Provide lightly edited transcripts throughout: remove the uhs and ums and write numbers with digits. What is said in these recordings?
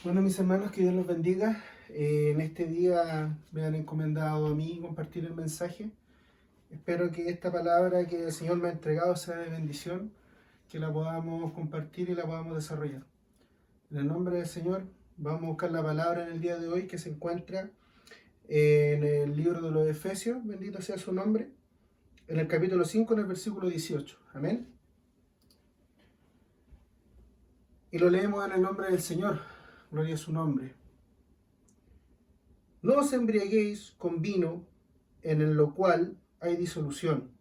Bueno, mis hermanos, que Dios los bendiga. En este día me han encomendado a mí compartir el mensaje. Espero que esta palabra que el Señor me ha entregado sea de bendición, que la podamos compartir y la podamos desarrollar. En el nombre del Señor, vamos a buscar la palabra en el día de hoy que se encuentra en el libro de los Efesios, bendito sea su nombre, en el capítulo 5, en el versículo 18. Amén. Y lo leemos en el nombre del Señor. Gloria a su nombre. No os embriaguéis con vino, en lo cual hay disolución.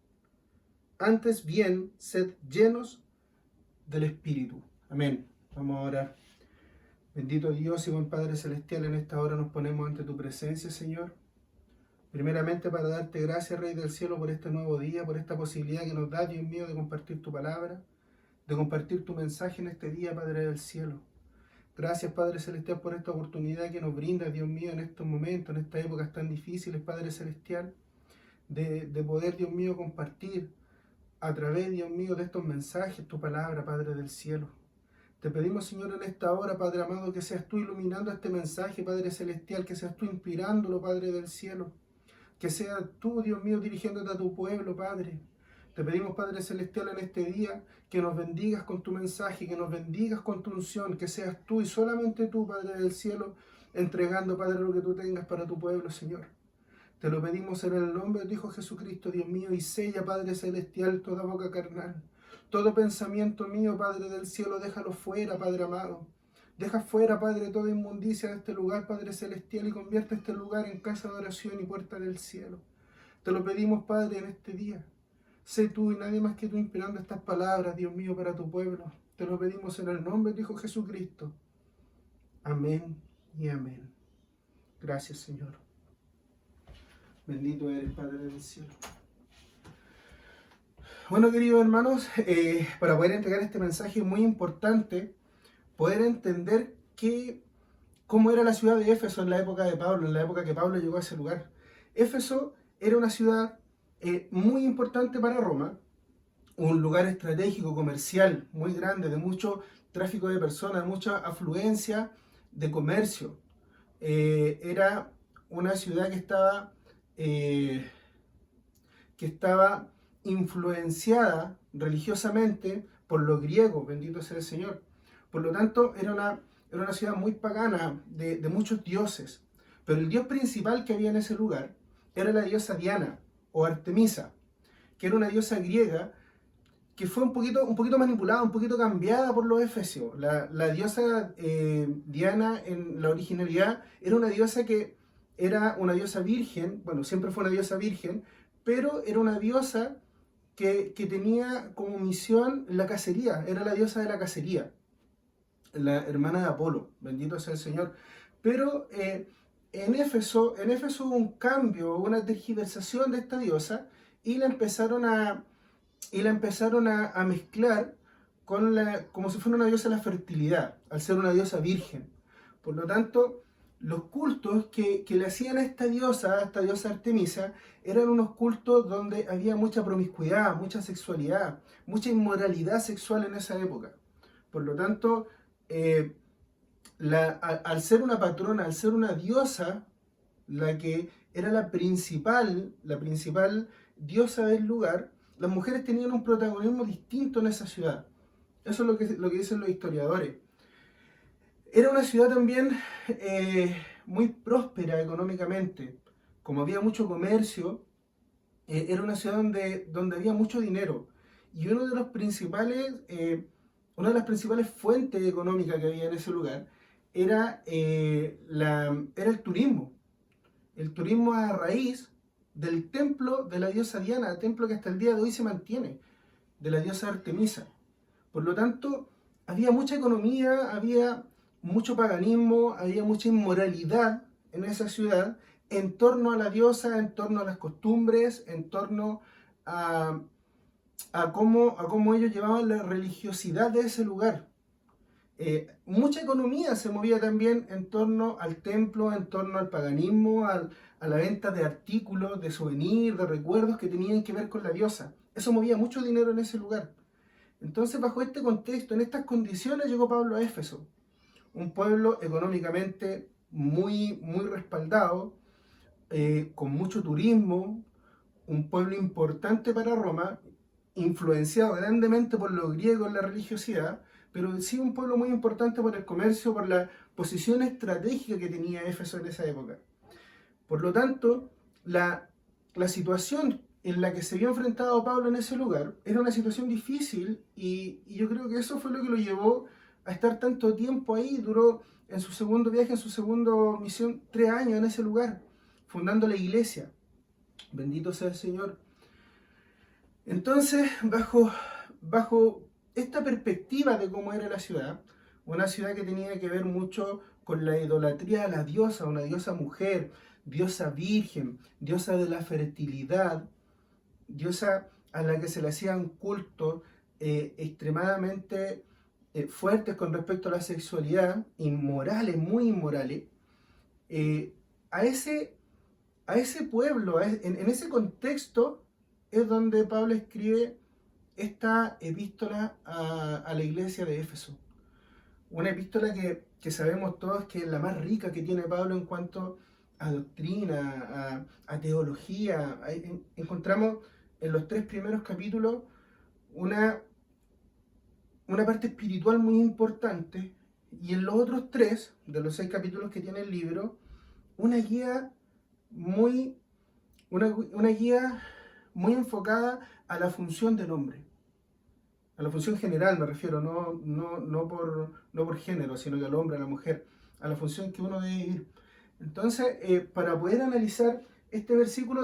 Antes bien, sed llenos del Espíritu. Amén. Vamos a orar. Bendito Dios y buen Padre Celestial, en esta hora nos ponemos ante tu presencia, Señor. Primeramente para darte gracias, Rey del Cielo, por este nuevo día, por esta posibilidad que nos da, Dios mío, de compartir tu palabra, de compartir tu mensaje en este día, Padre del Cielo. Gracias, Padre Celestial, por esta oportunidad que nos brinda, Dios mío, en estos momentos, en estas épocas tan difíciles, Padre Celestial, de poder, Dios mío, compartir a través, Dios mío, de estos mensajes tu palabra, Padre del Cielo. Te pedimos, Señor, en esta hora, Padre amado, que seas tú iluminando este mensaje, Padre Celestial, que seas tú inspirándolo, Padre del Cielo, que seas tú, Dios mío, dirigiéndote a tu pueblo, Padre. Te pedimos, Padre Celestial, en este día, que nos bendigas con tu mensaje, que nos bendigas con tu unción, que seas tú y solamente tú, Padre del Cielo, entregando, Padre, lo que tú tengas para tu pueblo, Señor. Te lo pedimos en el nombre de tu Hijo Jesucristo, Dios mío, y sella, Padre Celestial, toda boca carnal. Todo pensamiento mío, Padre del Cielo, déjalo fuera, Padre amado. Deja fuera, Padre, toda inmundicia de este lugar, Padre Celestial, y convierte este lugar en casa de oración y puerta del cielo. Te lo pedimos, Padre, en este día. Sé tú y nadie más que tú inspirando estas palabras, Dios mío, para tu pueblo. Te lo pedimos en el nombre de tu Hijo Jesucristo. Amén y amén. Gracias, Señor. Bendito eres, Padre del cielo. Bueno, queridos hermanos, para poder entregar este mensaje es muy importante poder entender cómo era la ciudad de Éfeso en la época de Pablo, en la época que Pablo llegó a ese lugar. Éfeso era una ciudad muy importante para Roma, un lugar estratégico, comercial, muy grande, de mucho tráfico de personas, mucha afluencia de comercio. Era una ciudad que estaba influenciada religiosamente por los griegos, bendito sea el Señor. Por lo tanto, era una ciudad muy pagana, de muchos dioses. Pero el dios principal que había en ese lugar era la diosa Diana o Artemisa, que era una diosa griega que fue un poquito manipulada, un poquito cambiada por los efesios. La diosa Diana en la originalidad era una diosa que era una diosa virgen, bueno, siempre fue una diosa virgen, pero era una diosa que tenía como misión la cacería, era la diosa de la cacería, la hermana de Apolo, bendito sea el Señor. Pero en Éfeso hubo un cambio, una tergiversación de esta diosa y la empezaron a mezclar como si fuera una diosa de la fertilidad, al ser una diosa virgen. Por lo tanto, los cultos que le hacían a esta diosa Artemisa, eran unos cultos donde había mucha promiscuidad, mucha sexualidad, mucha inmoralidad sexual en esa época. Por lo tanto, al ser una patrona, al ser una diosa, la que era la principal diosa del lugar, las mujeres tenían un protagonismo distinto en esa ciudad. Eso es lo que dicen los historiadores. Era una ciudad también muy próspera económicamente. Como había mucho comercio, era una ciudad donde había mucho dinero. Y una de las principales fuentes económicas que había en ese lugar era el turismo. El turismo a raíz del templo de la diosa Diana, el templo que hasta el día de hoy se mantiene, de la diosa Artemisa. Por lo tanto, había mucha economía, había mucho paganismo, había mucha inmoralidad en esa ciudad en torno a la diosa, en torno a las costumbres, en torno a, a cómo ellos llevaban la religiosidad de ese lugar. Mucha economía se movía también en torno al templo, en torno al paganismo, a la venta de artículos, de souvenirs, de recuerdos que tenían que ver con la diosa. Eso movía mucho dinero en ese lugar. Entonces, bajo este contexto, en estas condiciones, llegó Pablo a Éfeso, un pueblo económicamente muy respaldado, con mucho turismo, un pueblo importante para Roma, influenciado grandemente por los griegos en la religiosidad, pero sí un pueblo muy importante por el comercio, por la posición estratégica que tenía Éfeso en esa época. Por lo tanto, la situación en la que se vio enfrentado Pablo en ese lugar era una situación difícil y yo creo que eso fue lo que lo llevó a estar tanto tiempo ahí. Duró en su segundo viaje, en su segunda misión, 3 años en ese lugar, fundando la iglesia. Bendito sea el Señor. Entonces, bajo esta perspectiva de cómo era la ciudad, una ciudad que tenía que ver mucho con la idolatría a la diosa, una diosa mujer, diosa virgen, diosa de la fertilidad, diosa a la que se le hacían cultos extremadamente fuertes con respecto a la sexualidad, inmorales, muy inmorales, eh, a, ese, a ese pueblo, en ese contexto es donde Pablo escribe esta epístola a la iglesia de Éfeso. Una epístola que sabemos todos que es la más rica que tiene Pablo en cuanto a doctrina, a teología. Encontramos en los 3 primeros capítulos una parte espiritual muy importante y en los otros 3, de los 6 capítulos que tiene el libro, una guía muy, una guía muy enfocada a la función del hombre. A la función general me refiero, no por género, sino que al hombre, a la mujer, a la función que uno debe vivir. Entonces, para poder analizar este versículo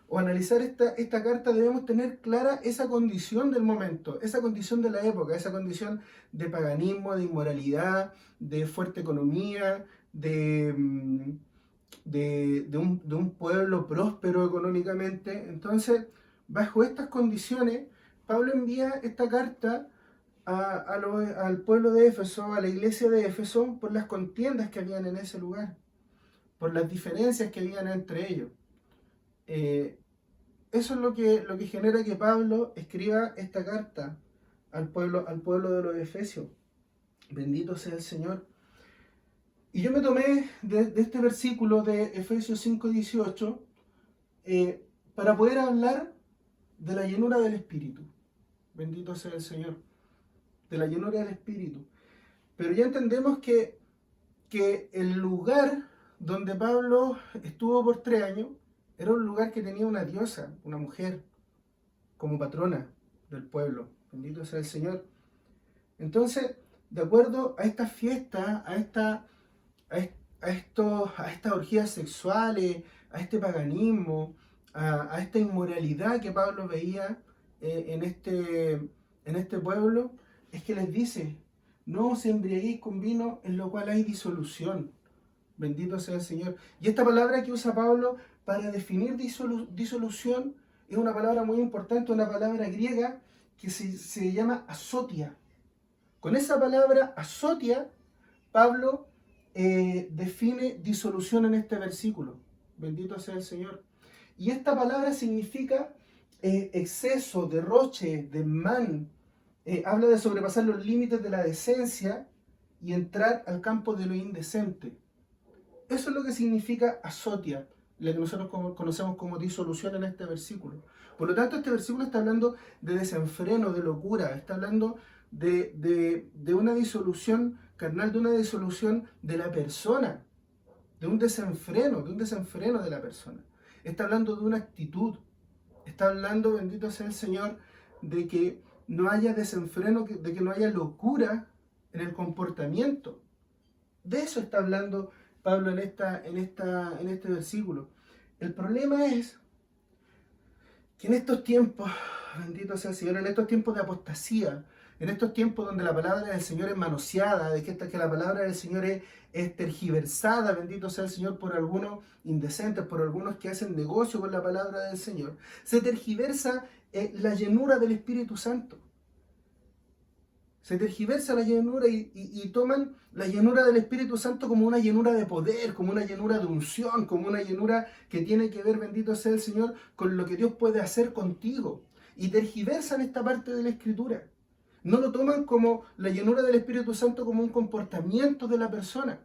o analizar esta carta, debemos tener clara esa condición del momento, esa condición de la época, esa condición de paganismo, de inmoralidad, de fuerte economía, de un pueblo próspero económicamente. Entonces, bajo estas condiciones, Pablo envía esta carta al pueblo de Éfeso, a la iglesia de Éfeso, por las contiendas que habían en ese lugar, por las diferencias que habían entre ellos. Eso es lo que genera que Pablo escriba esta carta al pueblo de los Efesios. Bendito sea el Señor. Y yo me tomé de este versículo de Efesios 5:18 para poder hablar de la llenura del Espíritu. Bendito sea el Señor. De la llenura del Espíritu. Pero ya entendemos que el lugar donde Pablo estuvo por 3 años era un lugar que tenía una diosa, una mujer, como patrona del pueblo. Bendito sea el Señor. Entonces, de acuerdo a estas fiestas, a estas orgías sexuales, a este paganismo, a esta inmoralidad que Pablo veía en este pueblo, es que les dice: no os embriaguéis con vino en lo cual hay disolución. Bendito sea el Señor. Y esta palabra que usa Pablo para definir disolución es una palabra muy importante, una palabra griega que se llama azotia. Con esa palabra azotia, Pablo define disolución en este versículo. Bendito sea el Señor. Y esta palabra significa exceso, derroche, desmán. Habla de sobrepasar los límites de la decencia y entrar al campo de lo indecente. Eso es lo que significa azotia, la que nosotros conocemos como disolución en este versículo. Por lo tanto, este versículo está hablando de desenfreno, de locura, está hablando de una disolución carnal, de una disolución de la persona, de un desenfreno de la persona. Está hablando de una actitud, está hablando, bendito sea el Señor, de que no haya desenfreno, de que no haya locura en el comportamiento. De eso está hablando Pablo en este versículo. El problema es que en estos tiempos, bendito sea el Señor, en estos tiempos de apostasía, en estos tiempos donde la palabra del Señor es manoseada, de que la palabra del Señor es tergiversada, bendito sea el Señor, por algunos indecentes, por algunos que hacen negocio con la palabra del Señor, se tergiversa la llenura del Espíritu Santo. Se tergiversa la llenura y toman la llenura del Espíritu Santo como una llenura de poder, como una llenura de unción, como una llenura que tiene que ver, bendito sea el Señor, con lo que Dios puede hacer contigo. Y tergiversan esta parte de la Escritura. no lo toman como la llenura del Espíritu Santo como un comportamiento de la persona,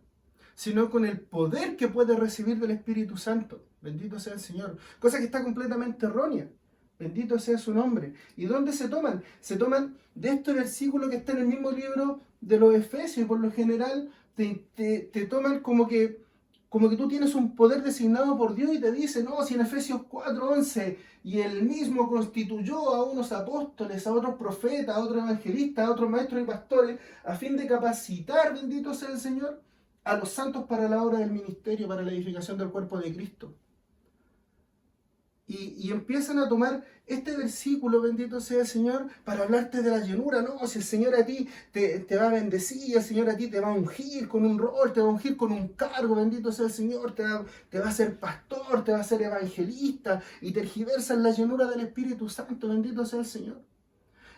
sino con el poder que puede recibir del Espíritu Santo. Bendito sea el Señor. Cosa que está completamente errónea. Bendito sea su nombre. ¿Y dónde se toman? Se toman de este versículo que está en el mismo libro de los Efesios, y por lo general te toman como que tú tienes un poder designado por Dios y te dice, no, si en Efesios 4:11, y él mismo constituyó a unos apóstoles, a otros profetas, a otros evangelistas, a otros maestros y pastores, a fin de capacitar, bendito sea el Señor, a los santos para la obra del ministerio, para la edificación del cuerpo de Cristo. Y empiezan a tomar este versículo, bendito sea el Señor, para hablarte de la llenura. No, si el Señor a ti te va a bendecir, el Señor a ti te va a ungir con un rol, te va a ungir con un cargo, bendito sea el Señor, te va a hacer pastor, te va a hacer evangelista, y tergiversan la llenura del Espíritu Santo, bendito sea el Señor.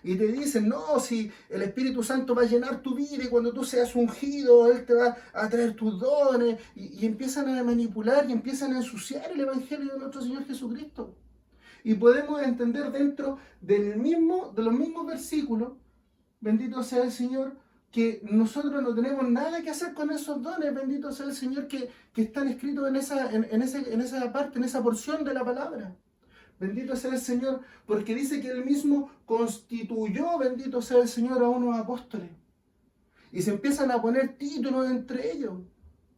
Y te dicen, no, si el Espíritu Santo va a llenar tu vida y cuando tú seas ungido, Él te va a traer tus dones. Y empiezan a manipular y empiezan a ensuciar el Evangelio de nuestro Señor Jesucristo. Y podemos entender dentro de los mismos versículos, bendito sea el Señor, que nosotros no tenemos nada que hacer con esos dones, bendito sea el Señor, que están escritos en esa parte, en esa porción de la palabra. Bendito sea el Señor, porque dice que Él mismo constituyó, bendito sea el Señor, a unos apóstoles. Y se empiezan a poner títulos entre ellos.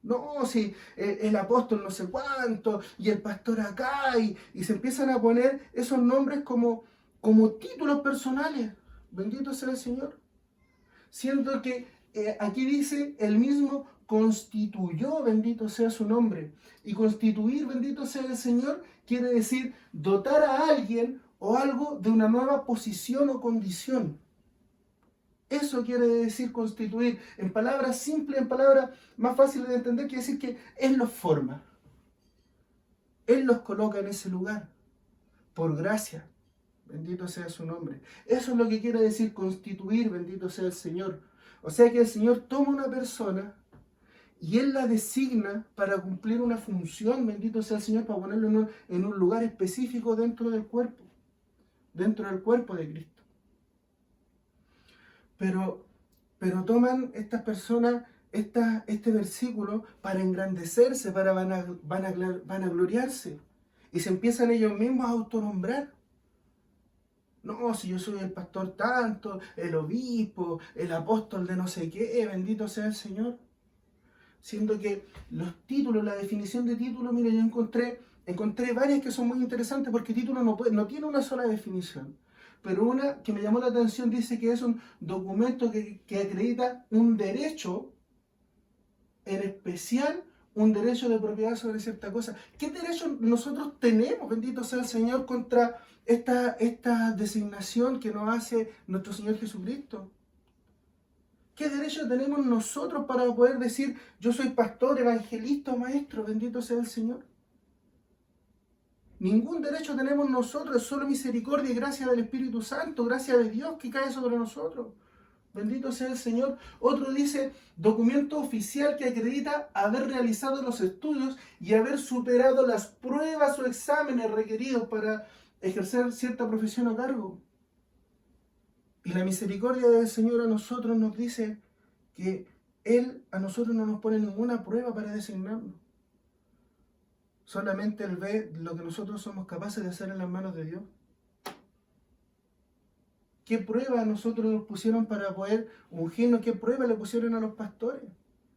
No, si el apóstol no sé cuánto, y el pastor acá, y se empiezan a poner esos nombres como títulos personales. Bendito sea el Señor. Siendo que aquí dice, Él mismo constituyó, bendito sea su nombre. Y constituir, bendito sea el Señor, quiere decir dotar a alguien o algo de una nueva posición o condición. Eso quiere decir constituir. En palabras simples, en palabras más fáciles de entender, quiere decir que Él los forma. Él los coloca en ese lugar, por gracia. Bendito sea su nombre. Eso es lo que quiere decir constituir, bendito sea el Señor. O sea que el Señor toma una persona y Él la designa para cumplir una función, bendito sea el Señor, para ponerlo en un lugar específico dentro del cuerpo de Cristo. Pero toman estas personas este versículo para engrandecerse, para vanagloriarse, y se empiezan ellos mismos a autonombrar. No, si yo soy el pastor tanto, el obispo, el apóstol de no sé qué, bendito sea el Señor. Siendo que los títulos, la definición de título, mire, yo encontré varias que son muy interesantes, porque título no tiene una sola definición. Pero una que me llamó la atención dice que es un documento que acredita un derecho, en especial un derecho de propiedad sobre cierta cosa. ¿Qué derecho nosotros tenemos, bendito sea el Señor, contra esta designación que nos hace nuestro Señor Jesucristo? ¿Qué derecho tenemos nosotros para poder decir, yo soy pastor, evangelista o maestro, bendito sea el Señor? Ningún derecho tenemos nosotros, es solo misericordia y gracia del Espíritu Santo, gracia de Dios que cae sobre nosotros. Bendito sea el Señor. Otro dice, documento oficial que acredita haber realizado los estudios y haber superado las pruebas o exámenes requeridos para ejercer cierta profesión o cargo. Y la misericordia del Señor a nosotros nos dice que Él a nosotros no nos pone ninguna prueba para designarnos. Solamente Él ve lo que nosotros somos capaces de hacer en las manos de Dios. ¿Qué prueba a nosotros nos pusieron para poder ungirnos? ¿Qué prueba le pusieron a los pastores?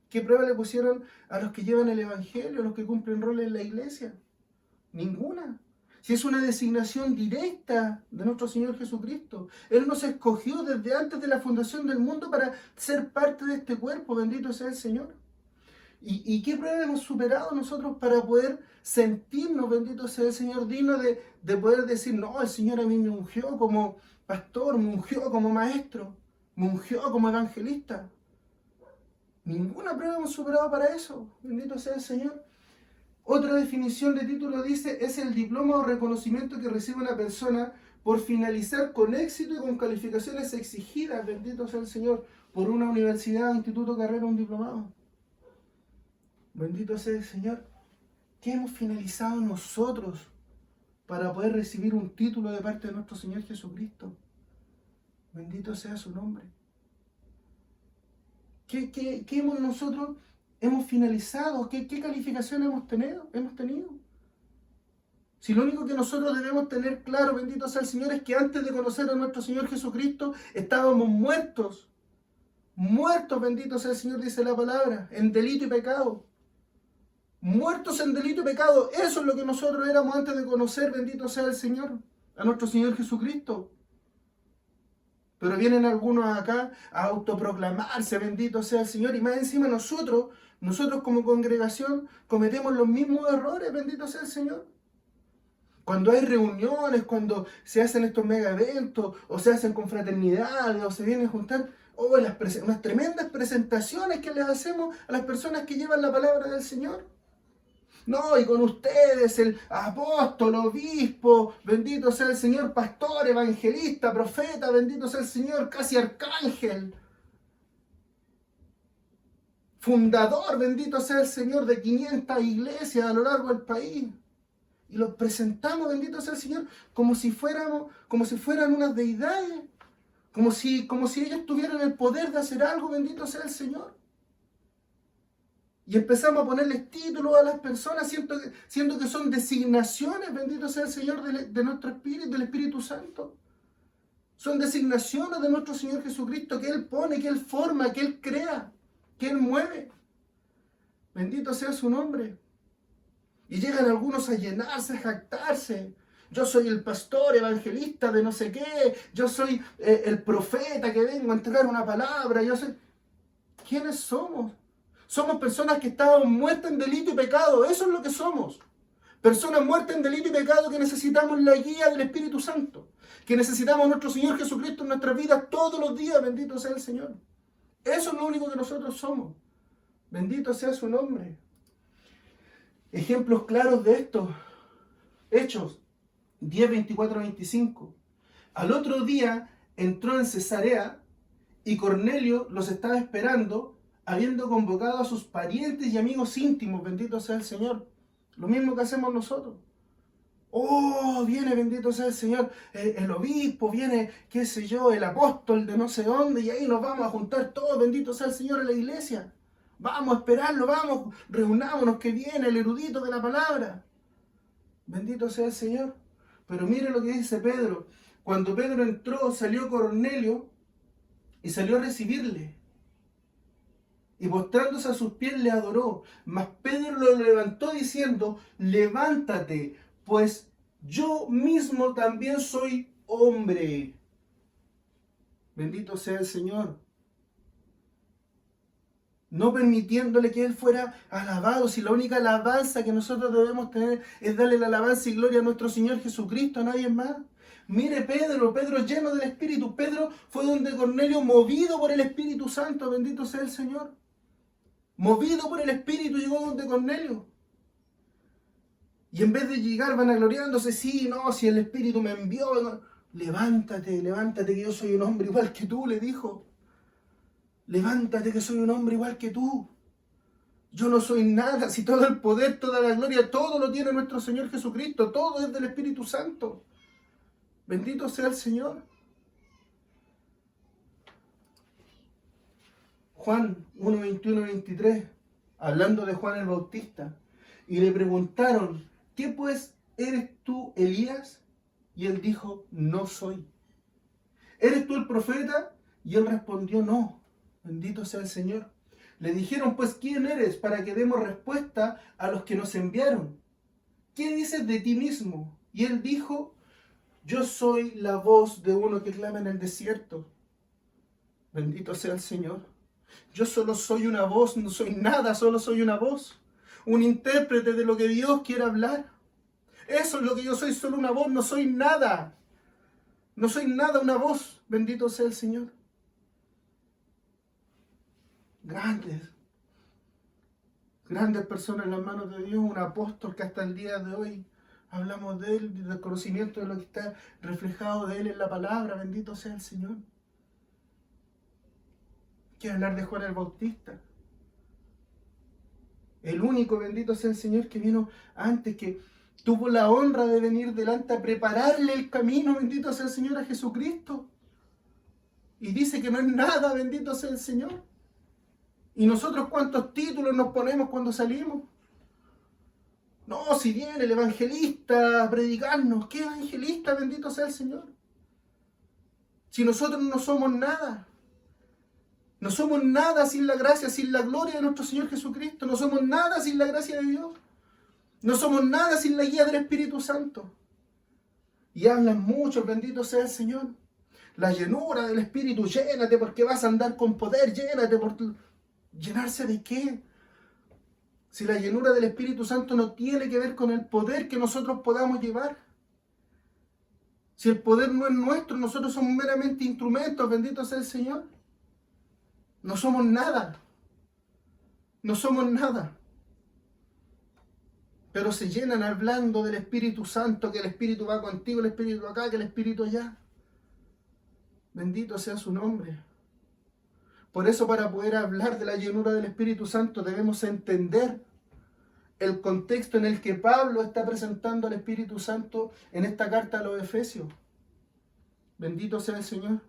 ¿Qué prueba le pusieron a los que llevan el Evangelio, a los que cumplen roles en la iglesia? Ninguna. Si es una designación directa de nuestro Señor Jesucristo. Él nos escogió desde antes de la fundación del mundo para ser parte de este cuerpo. Bendito sea el Señor. ¿Y qué prueba hemos superado nosotros para poder sentirnos, bendito sea el Señor, digno de poder decir, no, el Señor a mí me ungió como pastor, me ungió como maestro, me ungió como evangelista? Ninguna prueba hemos superado para eso. Bendito sea el Señor. Otra definición de título dice, es el diploma o reconocimiento que recibe una persona por finalizar con éxito y con calificaciones exigidas, bendito sea el Señor, por una universidad, instituto, carrera, un diplomado. Bendito sea el Señor. ¿Qué hemos finalizado nosotros para poder recibir un título de parte de nuestro Señor Jesucristo? Bendito sea su nombre. ¿Qué hemos nosotros hemos finalizado? ¿Qué calificación hemos tenido? Si lo único que nosotros debemos tener claro, bendito sea el Señor, es que antes de conocer a nuestro Señor Jesucristo estábamos muertos. Muertos, bendito sea el Señor, dice la palabra, en delito y pecado. Muertos en delito y pecado. Eso es lo que nosotros éramos antes de conocer, bendito sea el Señor, a nuestro Señor Jesucristo. Pero vienen algunos acá a autoproclamarse, bendito sea el Señor, y más encima nosotros como congregación cometemos los mismos errores, bendito sea el Señor. Cuando hay reuniones, cuando se hacen estos mega eventos, o se hacen confraternidades, o se vienen a juntar, unas tremendas presentaciones que les hacemos a las personas que llevan la palabra del Señor. No, y con ustedes el apóstol, obispo, bendito sea el Señor, pastor, evangelista, profeta, bendito sea el Señor, casi arcángel, fundador, bendito sea el Señor, de 500 iglesias a lo largo del país. Y los presentamos, bendito sea el Señor, como si fueran unas deidades, como si ellos tuvieran el poder de hacer algo, bendito sea el Señor. Y empezamos a ponerles títulos a las personas, siendo que son designaciones, bendito sea el Señor, de nuestro Espíritu, del Espíritu Santo. Son designaciones de nuestro Señor Jesucristo que Él pone, que Él forma, que Él crea, que Él mueve. Bendito sea su nombre. Y llegan algunos a llenarse, a jactarse. Yo soy el pastor evangelista de no sé qué. Yo soy el profeta que vengo a entregar una palabra. ¿Quiénes somos? Somos personas que estábamos muertas en delito y pecado. Eso es lo que somos. Personas muertas en delito y pecado que necesitamos la guía del Espíritu Santo. Que necesitamos a nuestro Señor Jesucristo en nuestras vidas todos los días. Bendito sea el Señor. Eso es lo único que nosotros somos. Bendito sea su nombre. Ejemplos claros de esto. Hechos 10, 24, 25. Al otro día entró en Cesarea y Cornelio los estaba esperando, habiendo convocado a sus parientes y amigos íntimos. Bendito sea el Señor. Lo mismo que hacemos nosotros. Oh, viene, bendito sea el Señor, el obispo, viene, qué sé yo, el apóstol de no sé dónde, y ahí nos vamos a juntar todos, bendito sea el Señor, en la iglesia. Vamos a esperarlo, vamos, reunámonos que viene el erudito de la palabra. Bendito sea el Señor. Pero mire lo que dice Pedro. Cuando Pedro entró, salió Cornelio y salió a recibirle. Y postrándose a sus pies le adoró. Mas Pedro lo levantó diciendo, levántate, pues yo mismo también soy hombre. Bendito sea el Señor. No permitiéndole que Él fuera alabado. Si la única alabanza que nosotros debemos tener es darle la alabanza y gloria a nuestro Señor Jesucristo, a nadie más. Mire Pedro lleno del Espíritu. Pedro fue donde Cornelio, movido por el Espíritu Santo, bendito sea el Señor. Movido por el Espíritu llegó donde Cornelio. Y en vez de llegar vanagloriándose, sí, no, si el Espíritu me envió, no. Levántate, que yo soy un hombre igual que tú, le dijo. Levántate que soy un hombre igual que tú. Yo no soy nada, si todo el poder, toda la gloria, todo lo tiene nuestro Señor Jesucristo, todo es del Espíritu Santo. Bendito sea el Señor. Juan 1, 21, 23, hablando de Juan el Bautista, y le preguntaron, ¿qué pues eres tú, Elías? Y él dijo, no soy. ¿Eres tú el profeta? Y él respondió, no. Bendito sea el Señor. Le dijeron, pues, ¿quién eres? Para que demos respuesta a los que nos enviaron. ¿Qué dices de ti mismo? Y él dijo, yo soy la voz de uno que clama en el desierto. Bendito sea el Señor. Yo solo soy una voz, no soy nada, solo soy una voz. Un intérprete de lo que Dios quiere hablar. Eso es lo que yo soy, solo una voz, no soy nada. No soy nada, una voz. Bendito sea el Señor. Grandes personas en las manos de Dios, un apóstol que hasta el día de hoy hablamos de él, del conocimiento de lo que está reflejado de él en la palabra. Bendito sea el Señor. Quiero hablar de Juan el Bautista. El único, bendito sea el Señor, que vino antes, que tuvo la honra de venir delante a prepararle el camino, bendito sea el Señor, a Jesucristo. Y dice que no es nada, bendito sea el Señor. ¿Y nosotros cuántos títulos nos ponemos cuando salimos? No, si viene el evangelista a predicarnos, ¿qué evangelista, bendito sea el Señor? Si nosotros no somos nada. No somos nada sin la gracia, sin la gloria de nuestro Señor Jesucristo. No somos nada sin la gracia de Dios. No somos nada sin la guía del Espíritu Santo. Y hablan mucho, bendito sea el Señor. La llenura del Espíritu, llénate porque vas a andar con poder, llénate por tu... ¿Llenarse de qué? Si la llenura del Espíritu Santo no tiene que ver con el poder que nosotros podamos llevar. Si el poder no es nuestro, nosotros somos meramente instrumentos, bendito sea el Señor. No somos nada. No somos nada. Pero se llenan hablando del Espíritu Santo, que el Espíritu va contigo, el Espíritu acá, que el Espíritu allá. Bendito sea su nombre. Por eso, para poder hablar de la llenura del Espíritu Santo, debemos entender el contexto en el que Pablo está presentando al Espíritu Santo en esta carta a los Efesios. Bendito sea el Señor.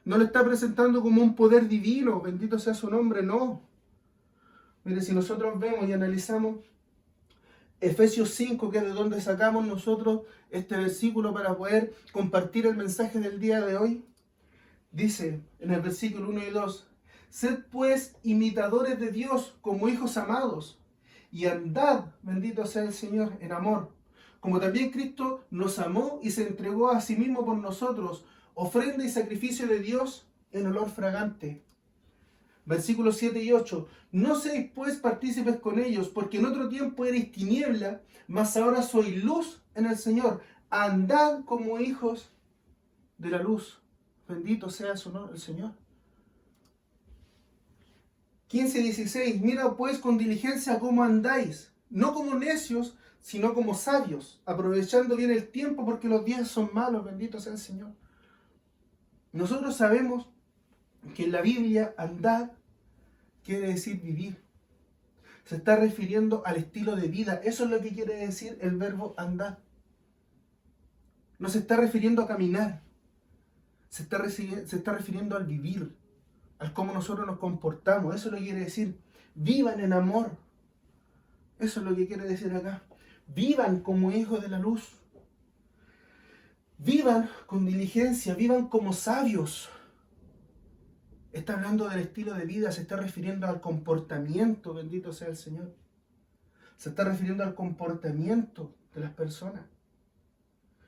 No lo está presentando como un poder divino, bendito sea su nombre, no. Mire, si nosotros vemos y analizamos Efesios 5, que es de donde sacamos nosotros este versículo para poder compartir el mensaje del día de hoy, dice en el versículo 1 y 2, sed pues imitadores de Dios como hijos amados, y andad, bendito sea el Señor, en amor, como también Cristo nos amó y se entregó a sí mismo por nosotros, ofrenda y sacrificio de Dios en olor fragante. Versículos 7 y 8. No seáis pues partícipes con ellos, porque en otro tiempo erais tiniebla, mas ahora sois luz en el Señor. Andad como hijos de la luz. Bendito sea su nombre, el Señor. 15 y 16. Mira pues con diligencia cómo andáis, no como necios, sino como sabios, aprovechando bien el tiempo, porque los días son malos. Bendito sea el Señor. Nosotros sabemos que en la Biblia andar quiere decir vivir. Se está refiriendo al estilo de vida. Eso es lo que quiere decir el verbo andar. No se está refiriendo a caminar. Se está refiriendo al vivir, al cómo nosotros nos comportamos. Eso es lo que quiere decir. Vivan en amor. Eso es lo que quiere decir acá. Vivan como hijos de la luz. Vivan con diligencia. Vivan como sabios. Está hablando del estilo de vida, se está refiriendo al comportamiento, bendito sea el Señor. Se está refiriendo al comportamiento de las personas.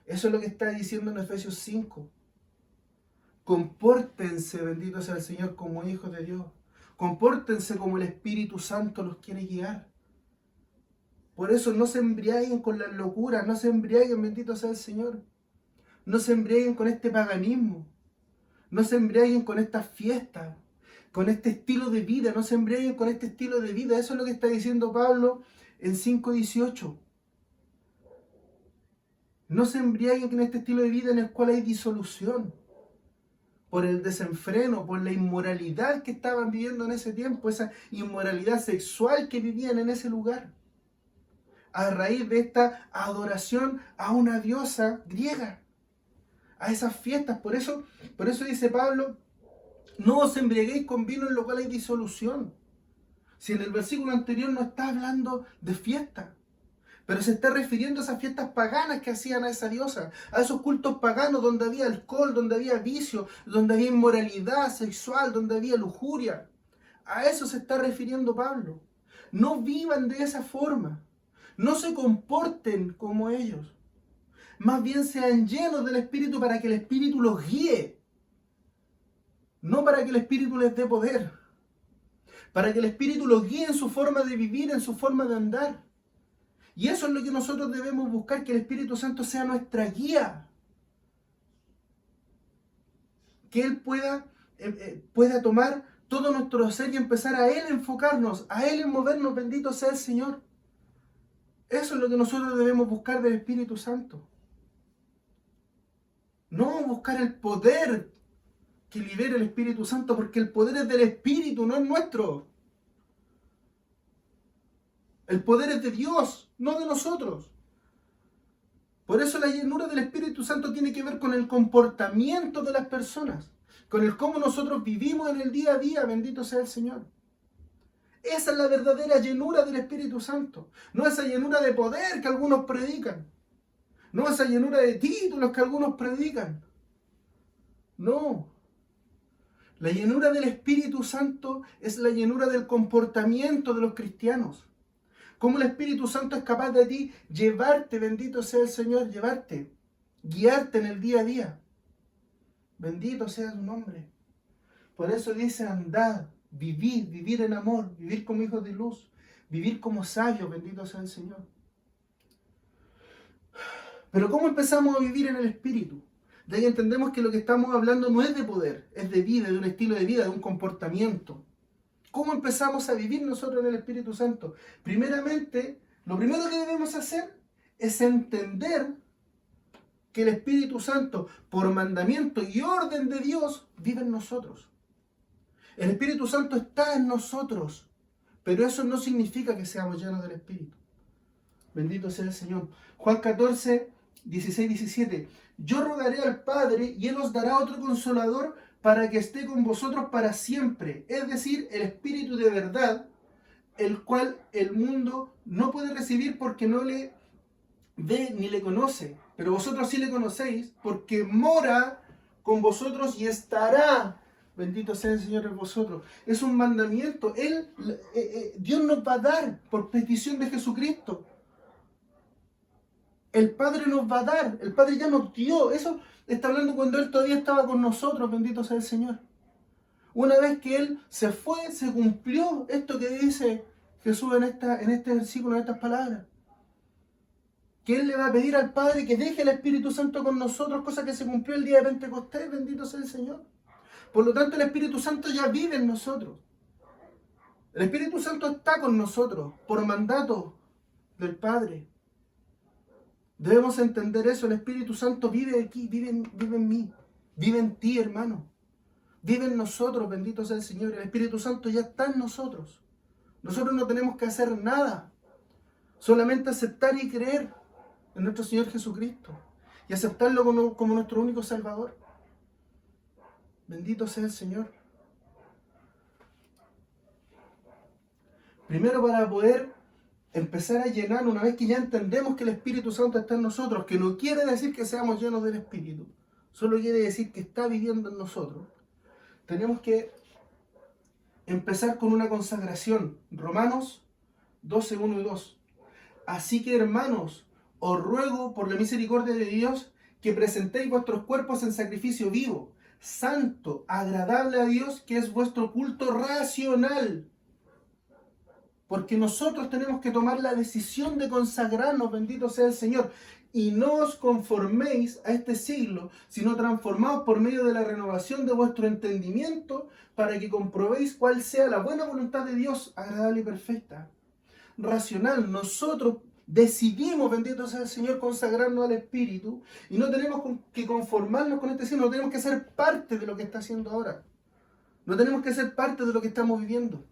Eso es lo que está diciendo en Efesios 5. Compórtense, bendito sea el Señor, como hijos de Dios. Compórtense como el Espíritu Santo los quiere guiar. Por eso no se embriaguen con las locuras, no se embriaguen, bendito sea el Señor. No se embriaguen con este paganismo. No se embriaguen con estas fiestas, con este estilo de vida. No se embriaguen con este estilo de vida. Eso es lo que está diciendo Pablo en 5:18. No se embriaguen con este estilo de vida en el cual hay disolución. Por el desenfreno, por la inmoralidad que estaban viviendo en ese tiempo. Esa inmoralidad sexual que vivían en ese lugar. A raíz de esta adoración a una diosa griega. A esas fiestas. Por eso dice Pablo, no os embriaguéis con vino en lo cual hay disolución. Si en el versículo anterior no está hablando de fiesta, pero se está refiriendo a esas fiestas paganas que hacían a esa diosa, a esos cultos paganos donde había alcohol, donde había vicio, donde había inmoralidad sexual, donde había lujuria. A eso se está refiriendo Pablo. No vivan de esa forma. No se comporten como ellos. Más bien sean llenos del Espíritu para que el Espíritu los guíe. No para que el Espíritu les dé poder. Para que el Espíritu los guíe en su forma de vivir, en su forma de andar. Y eso es lo que nosotros debemos buscar, que el Espíritu Santo sea nuestra guía. Que Él pueda tomar todo nuestro ser y empezar a Él enfocarnos, a Él en movernos, bendito sea el Señor. Eso es lo que nosotros debemos buscar del Espíritu Santo. No buscar el poder que libere el Espíritu Santo, porque el poder es del Espíritu, no es nuestro. El poder es de Dios, no de nosotros. Por eso la llenura del Espíritu Santo tiene que ver con el comportamiento de las personas. con el cómo nosotros vivimos en el día a día, bendito sea el Señor. Esa es la verdadera llenura del Espíritu Santo. No esa llenura de poder que algunos predican. No esa llenura de títulos que algunos predican. No. La llenura del Espíritu Santo es la llenura del comportamiento de los cristianos. Cómo el Espíritu Santo es capaz de ti llevarte, bendito sea el Señor, llevarte, guiarte en el día a día. Bendito sea su nombre. Por eso dice: andad, vivir en amor, vivir como hijos de luz, vivir como sabios, bendito sea el Señor. Pero ¿cómo empezamos a vivir en el Espíritu? De ahí entendemos que lo que estamos hablando no es de poder, es de vida, de un estilo de vida, de un comportamiento. ¿Cómo empezamos a vivir nosotros en el Espíritu Santo? Primeramente, lo primero que debemos hacer es entender que el Espíritu Santo, por mandamiento y orden de Dios, vive en nosotros. El Espíritu Santo está en nosotros, pero eso no significa que seamos llenos del Espíritu. Bendito sea el Señor. Juan 14, 16, 17. Yo rogaré al Padre y Él os dará otro consolador para que esté con vosotros para siempre. Es decir, el Espíritu de verdad, el cual el mundo no puede recibir porque no le ve ni le conoce. Pero vosotros sí le conocéis porque mora con vosotros y estará. Bendito sea el Señor en vosotros. Es un mandamiento. Dios nos va a dar por petición de Jesucristo. El Padre nos va a dar. El Padre ya nos dio. Eso está hablando cuando Él todavía estaba con nosotros. Bendito sea el Señor. Una vez que Él se fue, se cumplió esto que dice Jesús en este versículo, en estas palabras. Que Él le va a pedir al Padre que deje el Espíritu Santo con nosotros, cosa que se cumplió el día de Pentecostés. Bendito sea el Señor. Por lo tanto, el Espíritu Santo ya vive en nosotros. El Espíritu Santo está con nosotros por mandato del Padre. Debemos entender eso. El Espíritu Santo vive aquí, vive en mí, vive en ti, hermano. Vive en nosotros, bendito sea el Señor. El Espíritu Santo ya está en nosotros. Nosotros no tenemos que hacer nada. Solamente aceptar y creer en nuestro Señor Jesucristo. Y aceptarlo como nuestro único Salvador. Bendito sea el Señor. Primero, para poder empezar a llenar, una vez que ya entendemos que el Espíritu Santo está en nosotros, que no quiere decir que seamos llenos del Espíritu, solo quiere decir que está viviendo en nosotros, tenemos que empezar con una consagración. Romanos 12, 1 y 2. Así que, hermanos, os ruego por la misericordia de Dios que presentéis vuestros cuerpos en sacrificio vivo, santo, agradable a Dios, que es vuestro culto racional. Porque nosotros tenemos que tomar la decisión de consagrarnos, bendito sea el Señor. Y no os conforméis a este siglo, sino transformaos por medio de la renovación de vuestro entendimiento, para que comprobéis cuál sea la buena voluntad de Dios, agradable y perfecta. Racional, nosotros decidimos, bendito sea el Señor, consagrarnos al Espíritu, y no tenemos que conformarnos con este siglo, no tenemos que ser parte de lo que está haciendo ahora. No tenemos que ser parte de lo que estamos viviendo.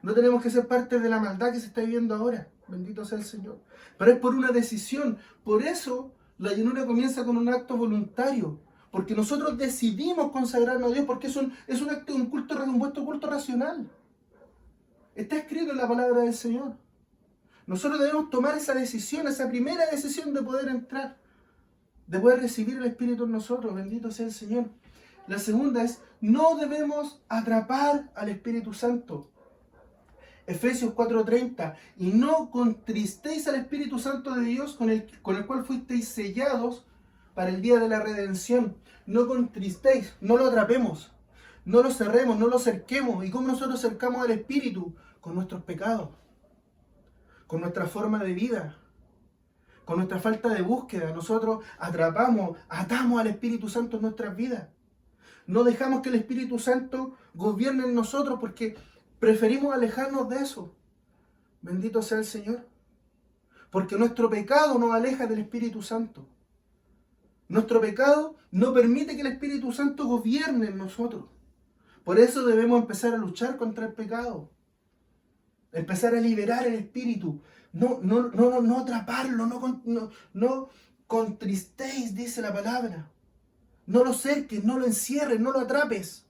No tenemos que ser parte de la maldad que se está viviendo ahora. Bendito sea el Señor. Pero es por una decisión. Por eso la llenura comienza con un acto voluntario. Porque nosotros decidimos consagrarnos a Dios, porque es un acto, un vuestro culto racional. Está escrito en la palabra del Señor. Nosotros debemos tomar esa decisión, esa primera decisión de poder entrar, de poder recibir el Espíritu en nosotros. Bendito sea el Señor. La segunda es, no debemos atrapar al Espíritu Santo. Efesios 4:30, y no contristéis al Espíritu Santo de Dios con el cual fuisteis sellados para el día de la redención. No contristéis, no lo atrapemos, no lo cerremos, no lo cerquemos. ¿Y cómo nosotros cercamos al Espíritu? Con nuestros pecados, con nuestra forma de vida, con nuestra falta de búsqueda. Nosotros atamos al Espíritu Santo en nuestras vidas. No dejamos que el Espíritu Santo gobierne en nosotros porque preferimos alejarnos de eso. Bendito sea el Señor. Porque nuestro pecado nos aleja del Espíritu Santo. Nuestro pecado no permite que el Espíritu Santo gobierne en nosotros. Por eso debemos empezar a luchar contra el pecado. Empezar a liberar el Espíritu. No atraparlo, no contristéis, dice la palabra. No lo cerques, no lo encierres, no lo atrapes.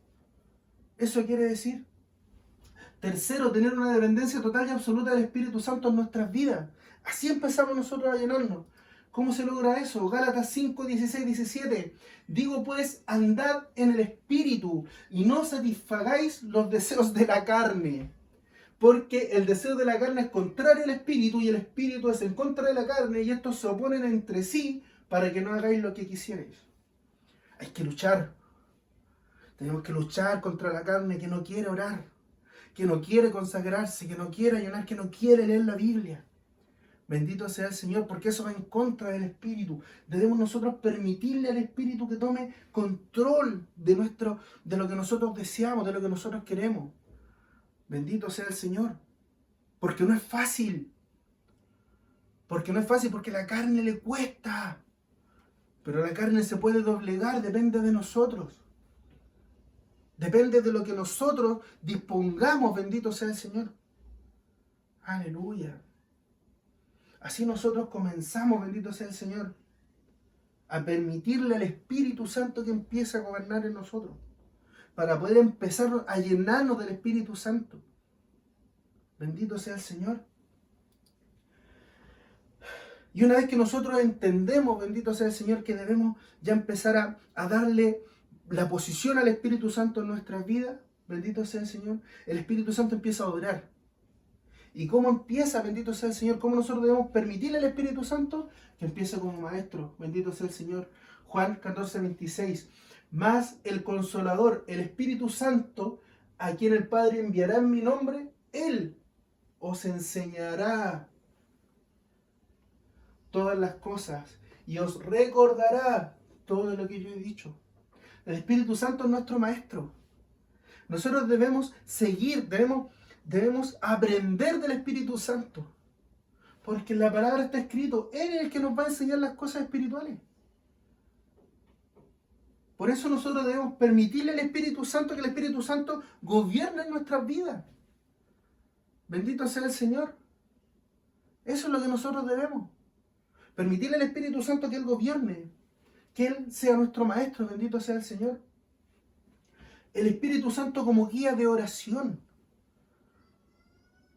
Eso quiere decir. Tercero, tener una dependencia total y absoluta del Espíritu Santo en nuestras vidas. Así empezamos nosotros a llenarnos. ¿Cómo se logra eso? Gálatas 5, 16, 17. Digo pues, andad en el Espíritu y no satisfagáis los deseos de la carne. Porque el deseo de la carne es contrario al Espíritu y el Espíritu es en contra de la carne y estos se oponen entre sí para que no hagáis lo que quisierais. Hay que luchar. Tenemos que luchar contra la carne que no quiere orar, que no quiere consagrarse, que no quiere ayunar, que no quiere leer la Biblia. Bendito sea el Señor, porque eso va en contra del Espíritu. Debemos nosotros permitirle al Espíritu que tome control de lo que nosotros deseamos, de lo que nosotros queremos. Bendito sea el Señor. Porque no es fácil. Porque no es fácil, porque la carne le cuesta. Pero la carne se puede doblegar, depende de nosotros. Depende de lo que nosotros dispongamos, bendito sea el Señor. Aleluya. Así nosotros comenzamos, bendito sea el Señor, a permitirle al Espíritu Santo que empiece a gobernar en nosotros, para poder empezar a llenarnos del Espíritu Santo. Bendito sea el Señor. Y una vez que nosotros entendemos, bendito sea el Señor, que debemos ya empezar a darle la posición al Espíritu Santo en nuestras vidas, bendito sea el Señor, el Espíritu Santo empieza a obrar. ¿Y cómo empieza, bendito sea el Señor? ¿Cómo nosotros debemos permitirle al Espíritu Santo? Que empiece como maestro, bendito sea el Señor. Juan 14, 26. Mas el Consolador, el Espíritu Santo, a quien el Padre enviará en mi nombre, Él os enseñará todas las cosas y os recordará todo lo que yo he dicho. El Espíritu Santo es nuestro maestro. Nosotros debemos seguir, debemos aprender del Espíritu Santo. Porque en la palabra está escrito, Él es el que nos va a enseñar las cosas espirituales. Por eso nosotros debemos permitirle al Espíritu Santo que el Espíritu Santo gobierne en nuestras vidas. Bendito sea el Señor. Eso es lo que nosotros debemos. Permitirle al Espíritu Santo que Él gobierne. Que Él sea nuestro maestro. Bendito sea el Señor. El Espíritu Santo como guía de oración.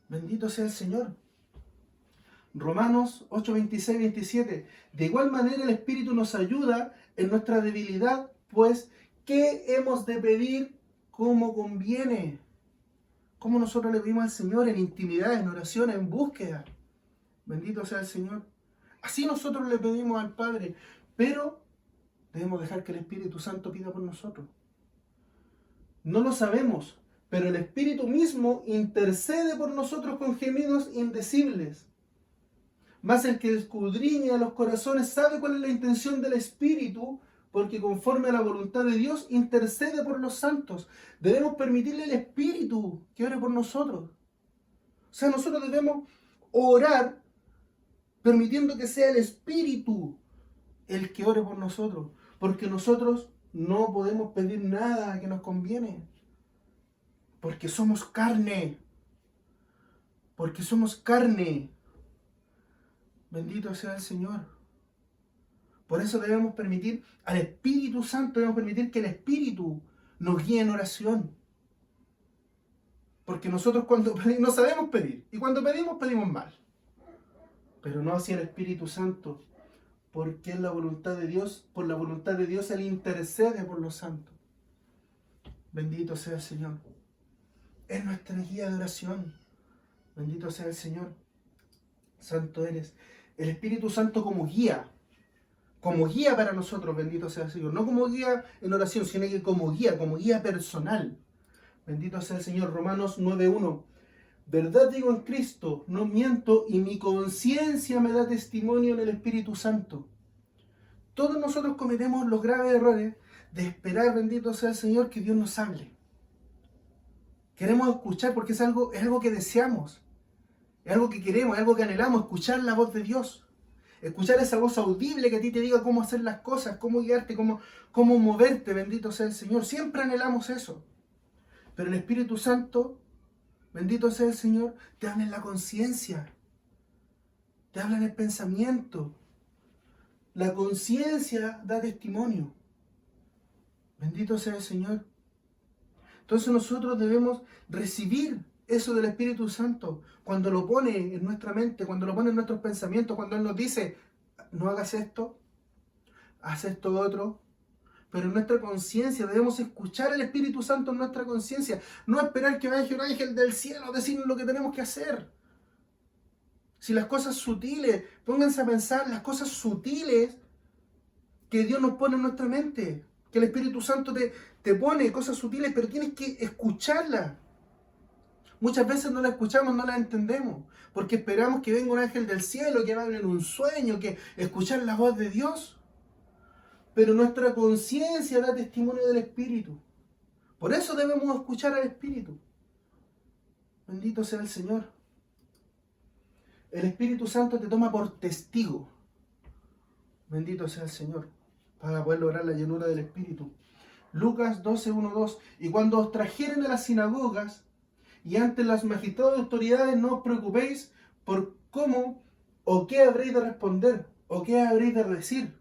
Bendito sea el Señor. Romanos 8, 26, 27. De igual manera el Espíritu nos ayuda en nuestra debilidad, pues, ¿qué hemos de pedir como conviene? Como nosotros le pedimos al Señor en intimidad, en oración, en búsqueda. Bendito sea el Señor. Así nosotros le pedimos al Padre, pero debemos dejar que el Espíritu Santo pida por nosotros. No lo sabemos, pero el Espíritu mismo intercede por nosotros con gemidos indecibles. Mas el que escudriña los corazones sabe cuál es la intención del Espíritu, porque conforme a la voluntad de Dios intercede por los santos. Debemos permitirle al Espíritu que ore por nosotros. O sea, nosotros debemos orar permitiendo que sea el Espíritu el que ore por nosotros, porque nosotros no podemos pedir nada que nos conviene, porque somos carne, porque somos carne. Bendito sea el Señor. Por eso debemos permitir al Espíritu Santo, debemos permitir que el Espíritu nos guíe en oración. Porque nosotros cuando pedimos, no sabemos pedir, y cuando pedimos, pedimos mal. Pero no así el Espíritu Santo, porque es la voluntad de Dios, por la voluntad de Dios Él intercede por los santos. Bendito sea el Señor. Es nuestra guía de oración. Bendito sea el Señor. Santo eres. El Espíritu Santo como guía para nosotros, bendito sea el Señor. No como guía en oración, sino que como guía personal. Bendito sea el Señor. Romanos 9:1. Verdad digo en Cristo, no miento, y mi conciencia me da testimonio en el Espíritu Santo. Todos nosotros cometemos los graves errores de esperar, bendito sea el Señor, que Dios nos hable. Queremos escuchar porque es algo que deseamos. Es algo que queremos, es algo que anhelamos, escuchar la voz de Dios. Escuchar esa voz audible que a ti te diga cómo hacer las cosas, cómo guiarte, cómo moverte, bendito sea el Señor. Siempre anhelamos eso. Pero el Espíritu Santo, bendito sea el Señor, te habla en la conciencia. Te habla en el pensamiento. La conciencia da testimonio. Bendito sea el Señor. Entonces nosotros debemos recibir eso del Espíritu Santo cuando lo pone en nuestra mente, cuando lo pone en nuestros pensamientos, cuando Él nos dice, no hagas esto, haz esto otro. Pero en nuestra conciencia debemos escuchar al Espíritu Santo en nuestra conciencia, no esperar que vaya un ángel del cielo a decirnos lo que tenemos que hacer. Si las cosas sutiles, pónganse a pensar las cosas sutiles que Dios nos pone en nuestra mente, que el Espíritu Santo te pone cosas sutiles, pero tienes que escucharlas. Muchas veces no las escuchamos, no las entendemos, porque esperamos que venga un ángel del cielo, que hable en un sueño, que escuchar la voz de Dios. Pero nuestra conciencia da testimonio del Espíritu. Por eso debemos escuchar al Espíritu. Bendito sea el Señor. El Espíritu Santo te toma por testigo. Bendito sea el Señor, para poder lograr la llenura del Espíritu. Lucas 12:1-2. Y cuando os trajeren a las sinagogas y ante las magistradas de autoridades, no os preocupéis por cómo o qué habréis de responder o qué habréis de decir,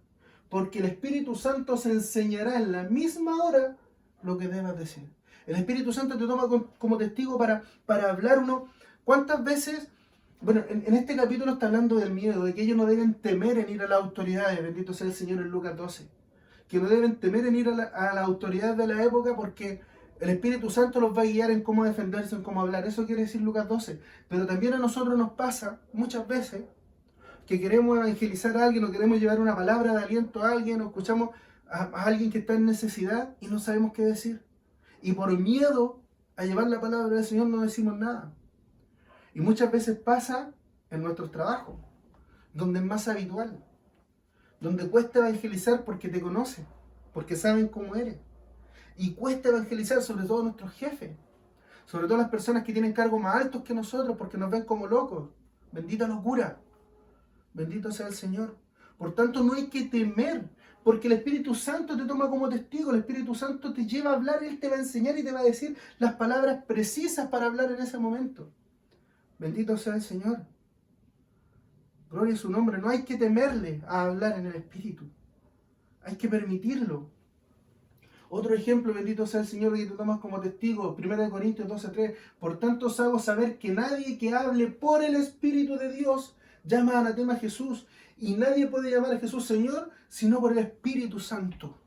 porque el Espíritu Santo os enseñará en la misma hora lo que debas decir. El Espíritu Santo te toma como testigo para hablar uno. ¿Cuántas veces? Bueno, en este capítulo está hablando del miedo, de que ellos no deben temer en ir a las autoridades, bendito sea el Señor, en Lucas 12. Que no deben temer en ir a la autoridad de la época porque el Espíritu Santo los va a guiar en cómo defenderse, en cómo hablar. Eso quiere decir Lucas 12. Pero también a nosotros nos pasa muchas veces que queremos evangelizar a alguien o queremos llevar una palabra de aliento a alguien o escuchamos a alguien que está en necesidad y no sabemos qué decir. Y por miedo a llevar la palabra del Señor no decimos nada. Y muchas veces pasa en nuestros trabajos, donde es más habitual, donde cuesta evangelizar porque te conocen, porque saben cómo eres. Y cuesta evangelizar sobre todo a nuestros jefes, sobre todo a las personas que tienen cargos más altos que nosotros porque nos ven como locos. Bendita locura. Bendito sea el Señor. Por tanto, no hay que temer, porque el Espíritu Santo te toma como testigo, el Espíritu Santo te lleva a hablar, Él te va a enseñar y te va a decir las palabras precisas para hablar en ese momento. Bendito sea el Señor. Gloria a su nombre. No hay que temerle a hablar en el Espíritu. Hay que permitirlo. Otro ejemplo, bendito sea el Señor, que te tomas como testigo, 1 Corintios 12:3. Por tanto os hago saber que nadie que hable por el Espíritu de Dios llama anatema a Jesús. Y nadie puede llamar a Jesús Señor, sino por el Espíritu Santo.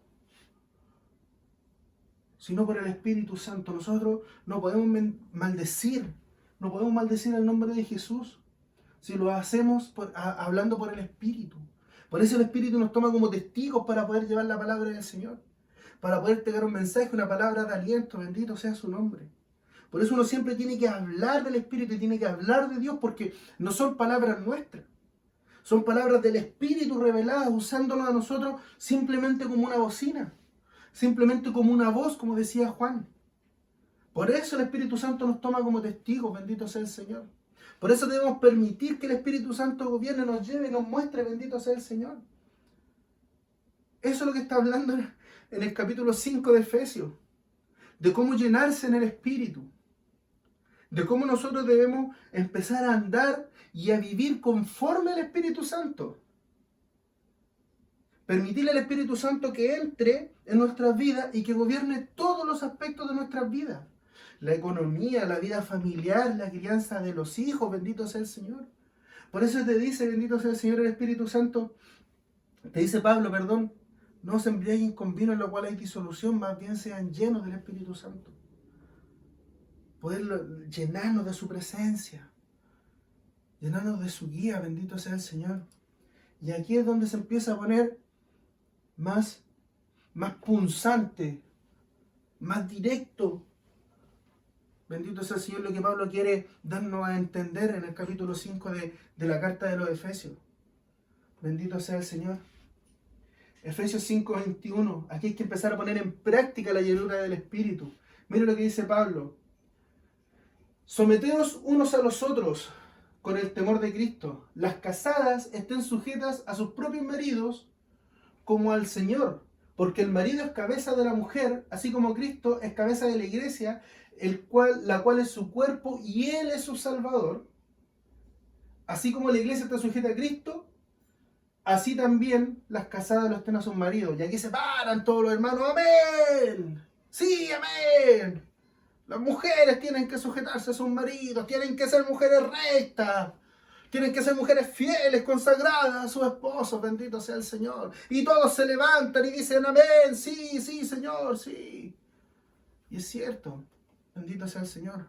Sino por el Espíritu Santo. Nosotros no podemos maldecir. No podemos maldecir el nombre de Jesús si lo hacemos hablando por el Espíritu. Por eso el Espíritu nos toma como testigos para poder llevar la palabra del Señor. Para poder entregar un mensaje, una palabra de aliento. Bendito sea su nombre. Por eso uno siempre tiene que hablar del Espíritu y tiene que hablar de Dios, porque no son palabras nuestras. Son palabras del Espíritu reveladas, usándonos a nosotros simplemente como una bocina. Simplemente como una voz, como decía Juan. Por eso el Espíritu Santo nos toma como testigos, bendito sea el Señor. Por eso debemos permitir que el Espíritu Santo gobierne, nos lleve y nos muestre, bendito sea el Señor. Eso es lo que está hablando en el capítulo 5 de Efesios. De cómo llenarse en el Espíritu. De cómo nosotros debemos empezar a andar y a vivir conforme al Espíritu Santo. Permitirle al Espíritu Santo que entre en nuestras vidas y que gobierne todos los aspectos de nuestras vidas. La economía, la vida familiar, la crianza de los hijos, bendito sea el Señor. Por eso te dice, bendito sea el Señor, el Espíritu Santo, te dice Pablo, perdón, no os embriaguen con vino en lo cual hay disolución, más bien sean llenos del Espíritu Santo. Poder llenarnos de su presencia, llenarnos de su guía, bendito sea el Señor. Y aquí es donde se empieza a poner más punzante, más directo. Bendito sea el Señor, lo que Pablo quiere darnos a entender en el capítulo 5 de la carta de los Efesios. Bendito sea el Señor. Efesios 5:21. Aquí hay que empezar a poner en práctica la llenura del Espíritu. Mire lo que dice Pablo. Someteos unos a los otros con el temor de Cristo. Las casadas estén sujetas a sus propios maridos como al Señor. Porque el marido es cabeza de la mujer, así como Cristo es cabeza de la iglesia, la cual es su cuerpo y Él es su Salvador. Así como la iglesia está sujeta a Cristo, así también las casadas lo estén a sus maridos. Y aquí se paran todos los hermanos. ¡Amén! ¡Sí, amén! Las mujeres tienen que sujetarse a sus maridos, tienen que ser mujeres rectas, tienen que ser mujeres fieles, consagradas a sus esposos, bendito sea el Señor. Y todos se levantan y dicen, amén, sí, sí, Señor, sí. Y es cierto, bendito sea el Señor.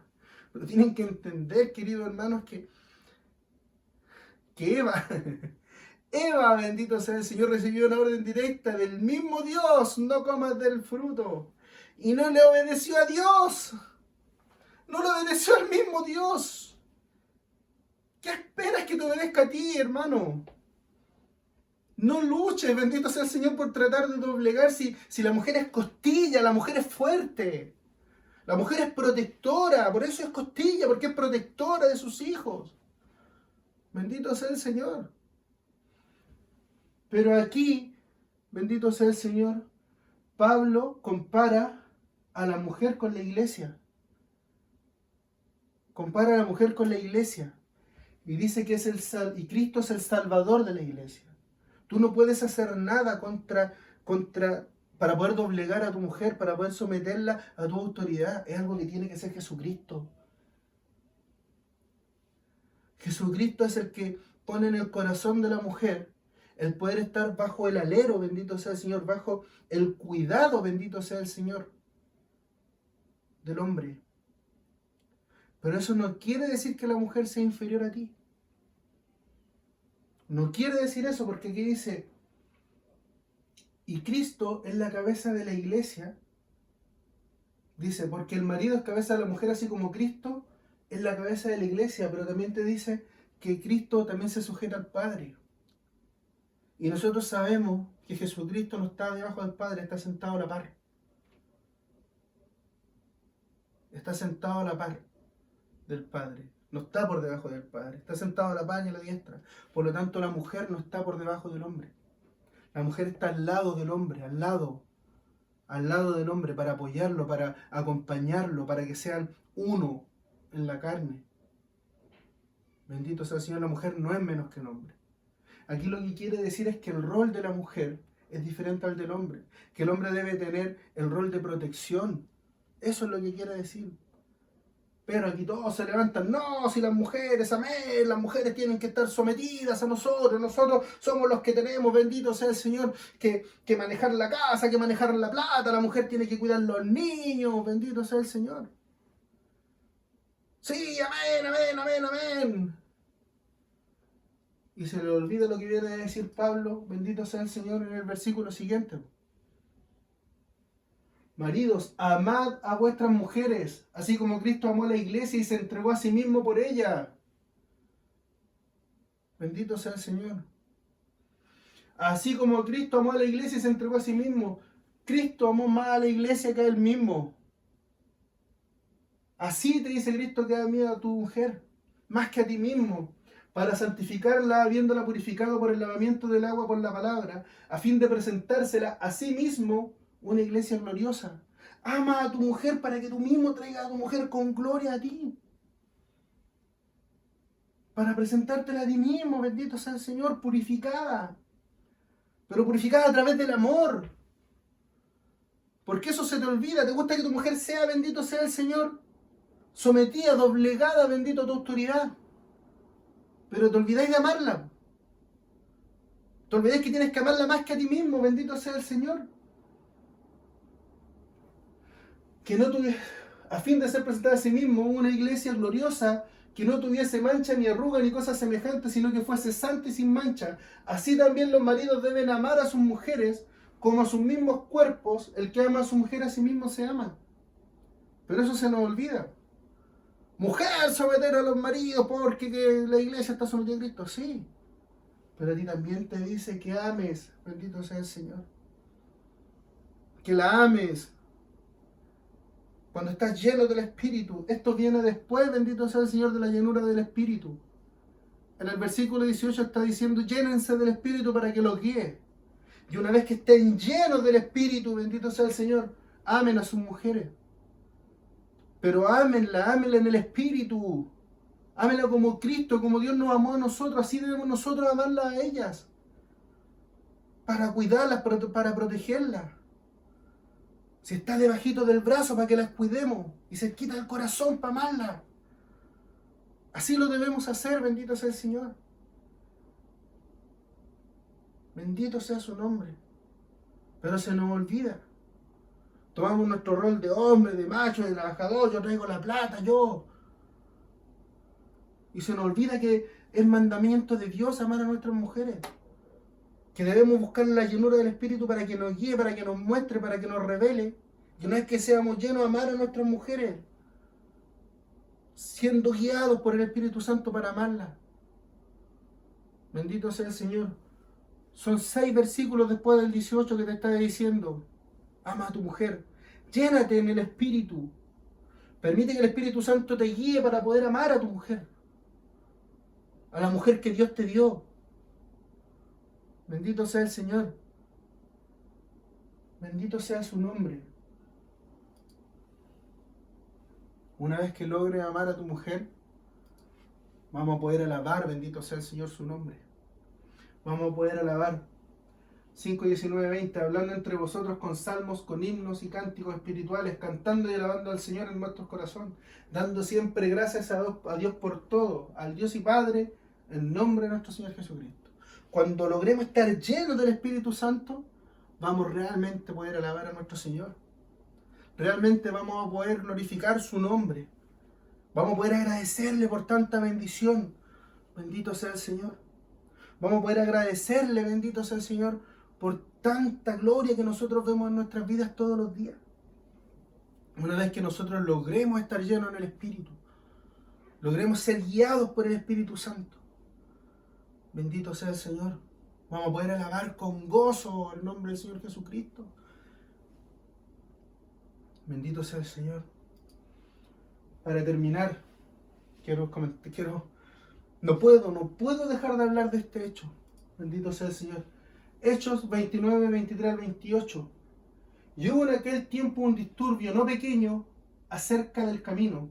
Pero tienen que entender, queridos hermanos, que Eva, Eva, bendito sea el Señor, recibió una orden directa del mismo Dios, no comas del fruto. Y no le obedeció a Dios. No le obedeció al mismo Dios. ¿Qué esperas que te obedezca a ti, hermano? No luches, bendito sea el Señor, por tratar de doblegar si la mujer es costilla, la mujer es fuerte. La mujer es protectora, por eso es costilla, porque es protectora de sus hijos. Bendito sea el Señor. Pero aquí, bendito sea el Señor, Pablo compara a la mujer con la iglesia. Compara a la mujer con la iglesia. Y dice que y Cristo es el salvador de la iglesia. Tú no puedes hacer nada para poder doblegar a tu mujer, para poder someterla a tu autoridad. Es algo que tiene que ser Jesucristo. Jesucristo es el que pone en el corazón de la mujer el poder estar bajo el alero, bendito sea el Señor, bajo el cuidado, bendito sea el Señor, del hombre. Pero eso no quiere decir que la mujer sea inferior a ti. No quiere decir eso, porque aquí dice, y Cristo es la cabeza de la iglesia. Dice, porque el marido es cabeza de la mujer, así como Cristo es la cabeza de la iglesia, pero también te dice que Cristo también se sujeta al Padre. Y nosotros sabemos que Jesucristo no está debajo del Padre, está sentado a la par. Está sentado a la par del Padre. No está por debajo del Padre. Está sentado a la par y a la diestra. Por lo tanto, la mujer no está por debajo del hombre. La mujer está al lado del hombre, al lado del hombre, para apoyarlo, para acompañarlo, para que sean uno en la carne. Bendito sea el Señor, la mujer no es menos que el hombre. Aquí lo que quiere decir es que el rol de la mujer es diferente al del hombre, que el hombre debe tener el rol de protección. Eso es lo que quiere decir. Pero aquí todos se levantan, no, si las mujeres, amén, las mujeres tienen que estar sometidas a nosotros somos los que tenemos, bendito sea el Señor, que manejar la casa, que manejar la plata, la mujer tiene que cuidar los niños, bendito sea el Señor. Sí, amén, amén, amén, amén. Y se le olvida lo que viene a decir Pablo, bendito sea el Señor, en el versículo siguiente. Maridos, amad a vuestras mujeres, así como Cristo amó a la iglesia y se entregó a sí mismo por ella. Bendito sea el Señor. Así como Cristo amó a la iglesia y se entregó a sí mismo, Cristo amó más a la iglesia que a él mismo. Así te dice Cristo que ama a tu mujer, más que a ti mismo, para santificarla, habiéndola purificado por el lavamiento del agua por la palabra, a fin de presentársela a sí mismo una iglesia gloriosa. Ama a tu mujer para que tú mismo traigas a tu mujer con gloria a ti. Para presentártela a ti mismo, bendito sea el Señor, purificada. Pero purificada a través del amor. Porque eso se te olvida. ¿Te gusta que tu mujer sea, bendito sea el Señor, sometida, doblegada, bendito a tu autoridad? Pero te olvidáis de amarla. Te olvidáis que tienes que amarla más que a ti mismo, bendito sea el Señor. Que no tuviese, a fin de ser presentada a sí mismo una iglesia gloriosa, que no tuviese mancha ni arruga ni cosas semejantes, sino que fuese santa y sin mancha. Así también los maridos deben amar a sus mujeres como a sus mismos cuerpos. El que ama a su mujer a sí mismo se ama. Pero eso se nos olvida. Mujer, someter a los maridos porque que la iglesia está sometida a Cristo. Sí, pero a ti también te dice que ames, bendito sea el Señor. Que la ames. Cuando estás lleno del Espíritu, esto viene después, bendito sea el Señor, de la llenura del Espíritu. En el versículo 18 está diciendo, llénense del Espíritu para que los guíe. Y una vez que estén llenos del Espíritu, bendito sea el Señor, amen a sus mujeres. Pero ámenla en el Espíritu. Ámenla como Cristo, como Dios nos amó a nosotros, así debemos nosotros amarla a ellas. para cuidarlas, para protegerlas. Si está debajito del brazo, para que las cuidemos. Y se quita el corazón para amarlas. Así lo debemos hacer, bendito sea el Señor. Bendito sea su nombre. Pero se nos olvida. Tomamos nuestro rol de hombre, de macho, de trabajador. Yo traigo la plata, yo. Y se nos olvida que es mandamiento de Dios amar a nuestras mujeres. Que debemos buscar la llenura del Espíritu para que nos guíe, para que nos muestre, para que nos revele. Que no es que seamos llenos de amar a nuestras mujeres, siendo guiados por el Espíritu Santo para amarlas. Bendito sea el Señor. Son 6 versículos después del 18 que te está diciendo: ama a tu mujer, llénate en el Espíritu. Permite que el Espíritu Santo te guíe para poder amar a tu mujer, a la mujer que Dios te dio. Bendito sea el Señor. Bendito sea su nombre. Una vez que logres amar a tu mujer, vamos a poder alabar, bendito sea el Señor, su nombre. Vamos a poder alabar. 5, 19, 20, hablando entre vosotros con salmos, con himnos y cánticos espirituales, cantando y alabando al Señor en nuestros corazones, dando siempre gracias a Dios por todo, al Dios y Padre, en nombre de nuestro Señor Jesucristo. Cuando logremos estar llenos del Espíritu Santo, vamos realmente a poder alabar a nuestro Señor. Realmente vamos a poder glorificar su nombre. Vamos a poder agradecerle por tanta bendición. Bendito sea el Señor. Vamos a poder agradecerle, bendito sea el Señor, por tanta gloria que nosotros vemos en nuestras vidas todos los días. Una vez que nosotros logremos estar llenos en el Espíritu, logremos ser guiados por el Espíritu Santo, bendito sea el Señor, vamos a poder alabar con gozo el nombre del Señor Jesucristo. Bendito sea el Señor. Para terminar, no puedo dejar de hablar de este hecho. Bendito sea el Señor. Hechos 29, 23 al 28. Y hubo en aquel tiempo un disturbio no pequeño acerca del camino,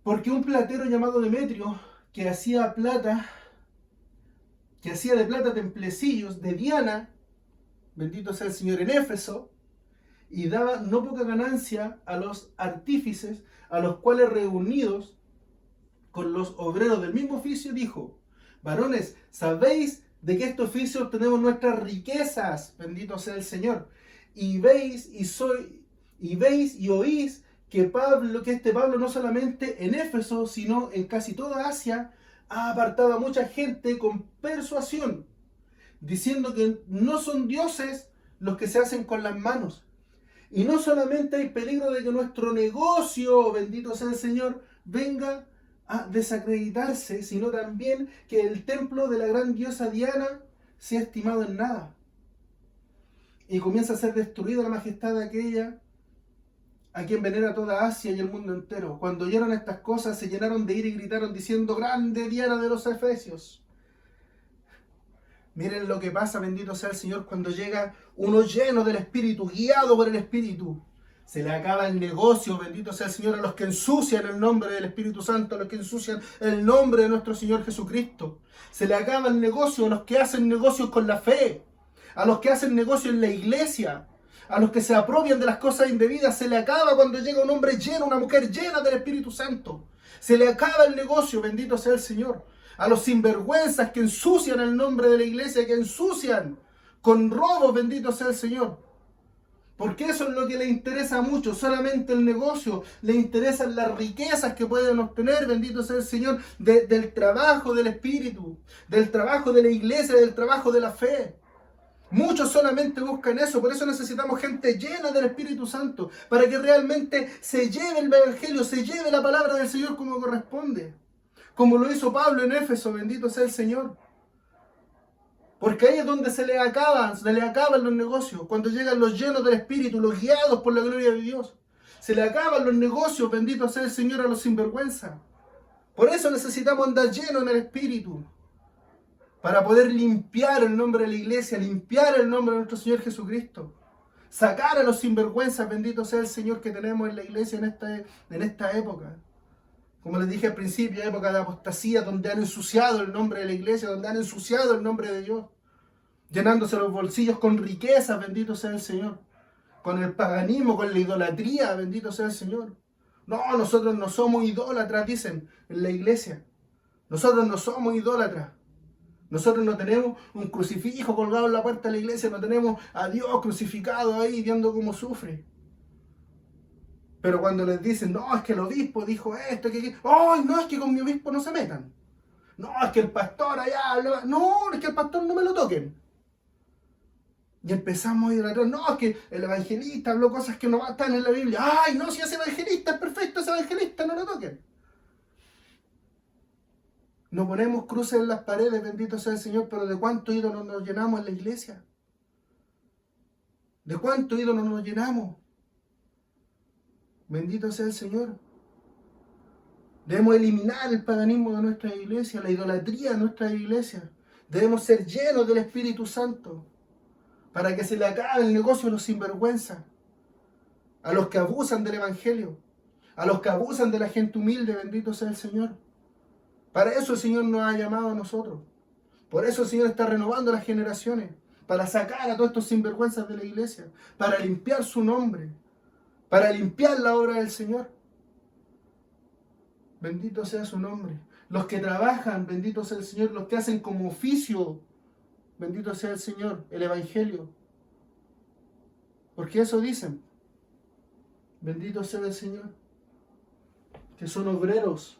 porque un platero llamado Demetrio, que hacía de plata templecillos de Diana, bendito sea el Señor, en Éfeso, y daba no poca ganancia a los artífices, a los cuales reunidos con los obreros del mismo oficio, dijo: varones, ¿sabéis de que este oficio obtenemos nuestras riquezas? Bendito sea el Señor. Y veis y oís que este Pablo no solamente en Éfeso, sino en casi toda Asia, ha apartado a mucha gente con persuasión, diciendo que no son dioses los que se hacen con las manos. Y no solamente hay peligro de que nuestro negocio, bendito sea el Señor, venga a desacreditarse, sino también que el templo de la gran diosa Diana sea estimado en nada. Y comienza a ser destruida la majestad de aquella a quien venera toda Asia y el mundo entero. Cuando oyeron estas cosas, se llenaron de ira y gritaron diciendo: grande Diana de los Efesios. Miren lo que pasa, bendito sea el Señor, cuando llega uno lleno del Espíritu, guiado por el Espíritu. Se le acaba el negocio, bendito sea el Señor, a los que ensucian el nombre del Espíritu Santo, a los que ensucian el nombre de nuestro Señor Jesucristo. Se le acaba el negocio a los que hacen negocios con la fe, a los que hacen negocio en la iglesia, a los que se apropian de las cosas indebidas. Se le acaba cuando llega un hombre lleno, una mujer llena del Espíritu Santo. Se le acaba el negocio, bendito sea el Señor. A los sinvergüenzas que ensucian el nombre de la iglesia, que ensucian con robos, bendito sea el Señor. Porque eso es lo que le interesa mucho, solamente el negocio. Le interesan las riquezas que pueden obtener, bendito sea el Señor, del trabajo del Espíritu, del trabajo de la iglesia, del trabajo de la fe. Muchos solamente buscan eso, por eso necesitamos gente llena del Espíritu Santo, para que realmente se lleve el Evangelio, se lleve la palabra del Señor como corresponde. Como lo hizo Pablo en Éfeso, bendito sea el Señor. Porque ahí es donde se le acaban los negocios, cuando llegan los llenos del Espíritu, los guiados por la gloria de Dios. Se le acaban los negocios, bendito sea el Señor, a los sinvergüenzas. Por eso necesitamos andar llenos en el Espíritu, para poder limpiar el nombre de la iglesia, limpiar el nombre de nuestro Señor Jesucristo. Sacar a los sinvergüenzas, bendito sea el Señor, que tenemos en la iglesia en esta época. Como les dije al principio, época de apostasía, donde han ensuciado el nombre de la iglesia, donde han ensuciado el nombre de Dios. llenándose los bolsillos con riquezas, bendito sea el Señor, con el paganismo, con la idolatría, bendito sea el Señor. No, nosotros no somos idólatras, dicen en la iglesia. Nosotros no somos idólatras. Nosotros no tenemos un crucifijo colgado en la puerta de la iglesia, no tenemos a Dios crucificado ahí viendo cómo sufre. Pero cuando les dicen, no, es que el obispo dijo esto, ¡ay, no, es que con mi obispo no se metan! No, es que el pastor allá, no, es que el pastor no me lo toquen. Y empezamos a ir atrás, no, es que el evangelista habló cosas que no están en la Biblia. ¡Ay, no, si ese evangelista es perfecto, ese evangelista no lo toquen! No ponemos cruces en las paredes, bendito sea el Señor, pero ¿de cuántos ídolos nos llenamos en la iglesia? ¿De cuántos ídolos nos llenamos? Bendito sea el Señor. Debemos eliminar el paganismo de nuestra iglesia, la idolatría de nuestra iglesia. Debemos ser llenos del Espíritu Santo para que se le acabe el negocio a los sinvergüenzas, a los que abusan del Evangelio, a los que abusan de la gente humilde, bendito sea el Señor. Para eso el Señor nos ha llamado a nosotros. Por eso el Señor está renovando las generaciones, para sacar a todos estos sinvergüenzas de la iglesia, para limpiar su nombre, para limpiar la obra del Señor. Bendito sea su nombre. Los que trabajan, bendito sea el Señor, los que hacen como oficio, bendito sea el Señor, el Evangelio. Porque eso dicen. Bendito sea el Señor. Que son obreros.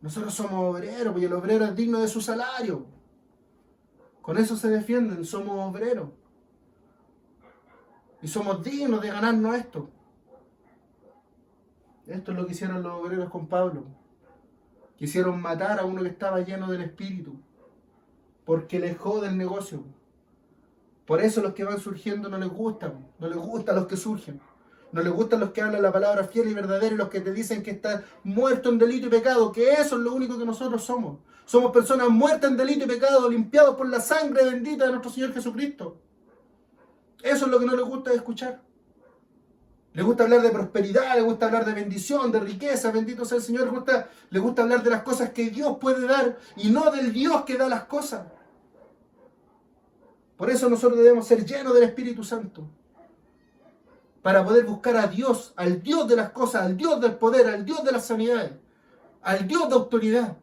Nosotros somos obreros, porque el obrero es digno de su salario. Con eso se defienden, somos obreros. Y somos dignos de ganarnos esto. Esto es lo que hicieron los obreros con Pablo. Quisieron matar a uno que estaba lleno del Espíritu, porque les jode el negocio. Por eso los que van surgiendo no les gustan los que surgen. No les gustan los que hablan la palabra fiel y verdadera y los que te dicen que estás muerto en delito y pecado, que eso es lo único que nosotros somos. Somos personas muertas en delito y pecado, limpiados por la sangre bendita de nuestro Señor Jesucristo. Eso es lo que no les gusta escuchar. Les gusta hablar de prosperidad, les gusta hablar de bendición, de riqueza, bendito sea el Señor. Les gusta hablar de las cosas que Dios puede dar y no del Dios que da las cosas. Por eso nosotros debemos ser llenos del Espíritu Santo, para poder buscar a Dios, al Dios de las cosas, al Dios del poder, al Dios de las sanidades, al Dios de autoridad.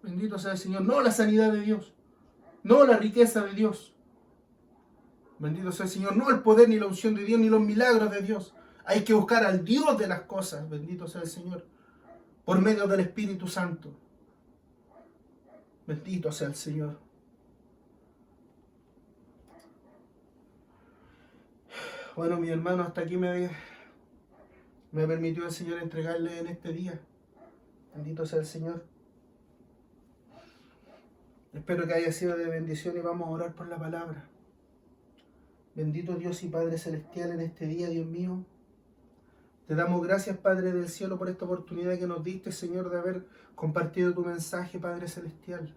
Bendito sea el Señor, no la sanidad de Dios, no la riqueza de Dios. Bendito sea el Señor, no el poder ni la unción de Dios, ni los milagros de Dios. Hay que buscar al Dios de las cosas, bendito sea el Señor, por medio del Espíritu Santo. Bendito sea el Señor. Bueno, mi hermano, hasta aquí me permitió el Señor entregarle en este día. Bendito sea el Señor. Espero que haya sido de bendición y vamos a orar por la palabra. Bendito Dios y Padre Celestial, en este día, Dios mío, te damos gracias, Padre del cielo, por esta oportunidad que nos diste, Señor, de haber compartido tu mensaje, Padre Celestial.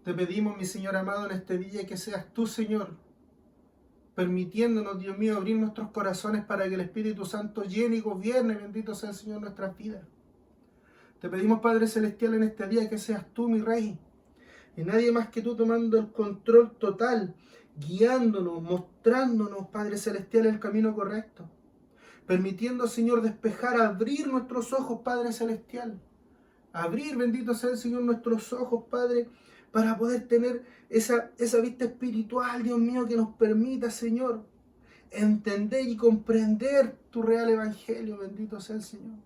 Te pedimos, mi Señor amado, en este día que seas tú, Señor, permitiéndonos, Dios mío, abrir nuestros corazones para que el Espíritu Santo llene y gobierne, bendito sea el Señor, nuestras vidas. Te pedimos, Padre Celestial, en este día que seas tú, mi Rey, y nadie más que tú tomando el control total, guiándonos, mostrándonos, Padre Celestial, el camino correcto. Permitiendo, Señor, despejar, abrir nuestros ojos, Padre Celestial. Abrir, bendito sea el Señor, nuestros ojos, Padre, para poder tener esa vista espiritual, Dios mío, que nos permita, Señor, entender y comprender tu real evangelio, bendito sea el Señor.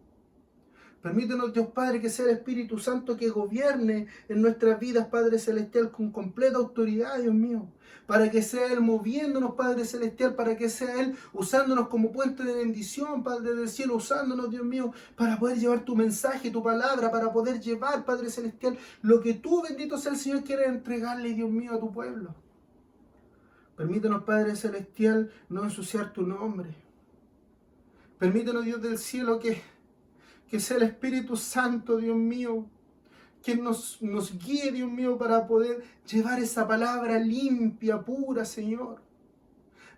Permítenos, Dios Padre, que sea el Espíritu Santo que gobierne en nuestras vidas, Padre Celestial, con completa autoridad, Dios mío. Para que sea Él moviéndonos, Padre Celestial, para que sea Él usándonos como puente de bendición, Padre del cielo, usándonos, Dios mío, para poder llevar tu mensaje, tu palabra, para poder llevar, Padre Celestial, lo que tú, bendito sea el Señor, quieres entregarle, Dios mío, a tu pueblo. Permítenos, Padre Celestial, no ensuciar tu nombre. Permítenos, Dios del cielo, que sea el Espíritu Santo, Dios mío, que nos guíe, Dios mío, para poder llevar esa palabra limpia, pura, Señor.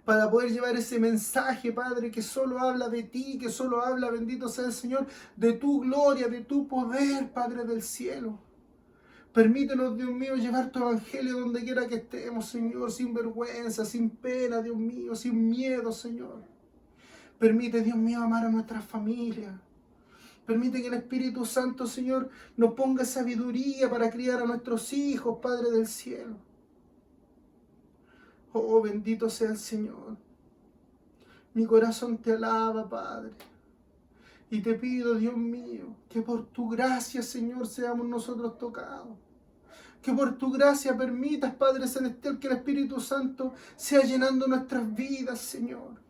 Para poder llevar ese mensaje, Padre, que solo habla de ti, que solo habla, bendito sea el Señor, de tu gloria, de tu poder, Padre del cielo. Permítenos, Dios mío, llevar tu evangelio donde quiera que estemos, Señor, sin vergüenza, sin pena, Dios mío, sin miedo, Señor. Permite, Dios mío, amar a nuestras familias. Permite que el Espíritu Santo, Señor, nos ponga sabiduría para criar a nuestros hijos, Padre del cielo. Oh, bendito sea el Señor. Mi corazón te alaba, Padre. Y te pido, Dios mío, que por tu gracia, Señor, seamos nosotros tocados. Que por tu gracia permitas, Padre Celestial, que el Espíritu Santo sea llenando nuestras vidas, Señor.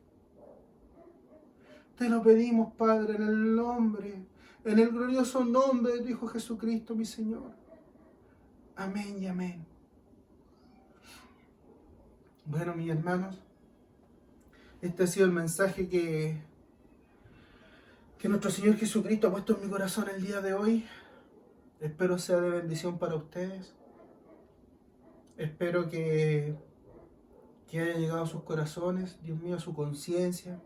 Te lo pedimos, Padre, en el glorioso nombre de tu Hijo Jesucristo, mi Señor. Amén y amén. Bueno, mis hermanos, este ha sido el mensaje que nuestro Señor Jesucristo ha puesto en mi corazón el día de hoy. Espero sea de bendición para ustedes. Espero que haya llegado a sus corazones, Dios mío, a su conciencia.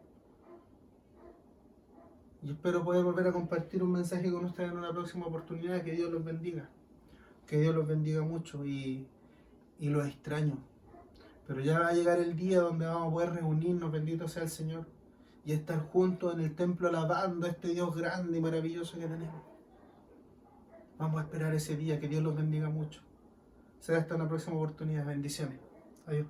Y espero poder volver a compartir un mensaje con ustedes en una próxima oportunidad. Que Dios los bendiga. Que Dios los bendiga mucho y los extraño. Pero ya va a llegar el día donde vamos a poder reunirnos, bendito sea el Señor, y estar juntos en el templo alabando a este Dios grande y maravilloso que tenemos. Vamos a esperar ese día. Que Dios los bendiga mucho. Será hasta una próxima oportunidad. Bendiciones. Adiós.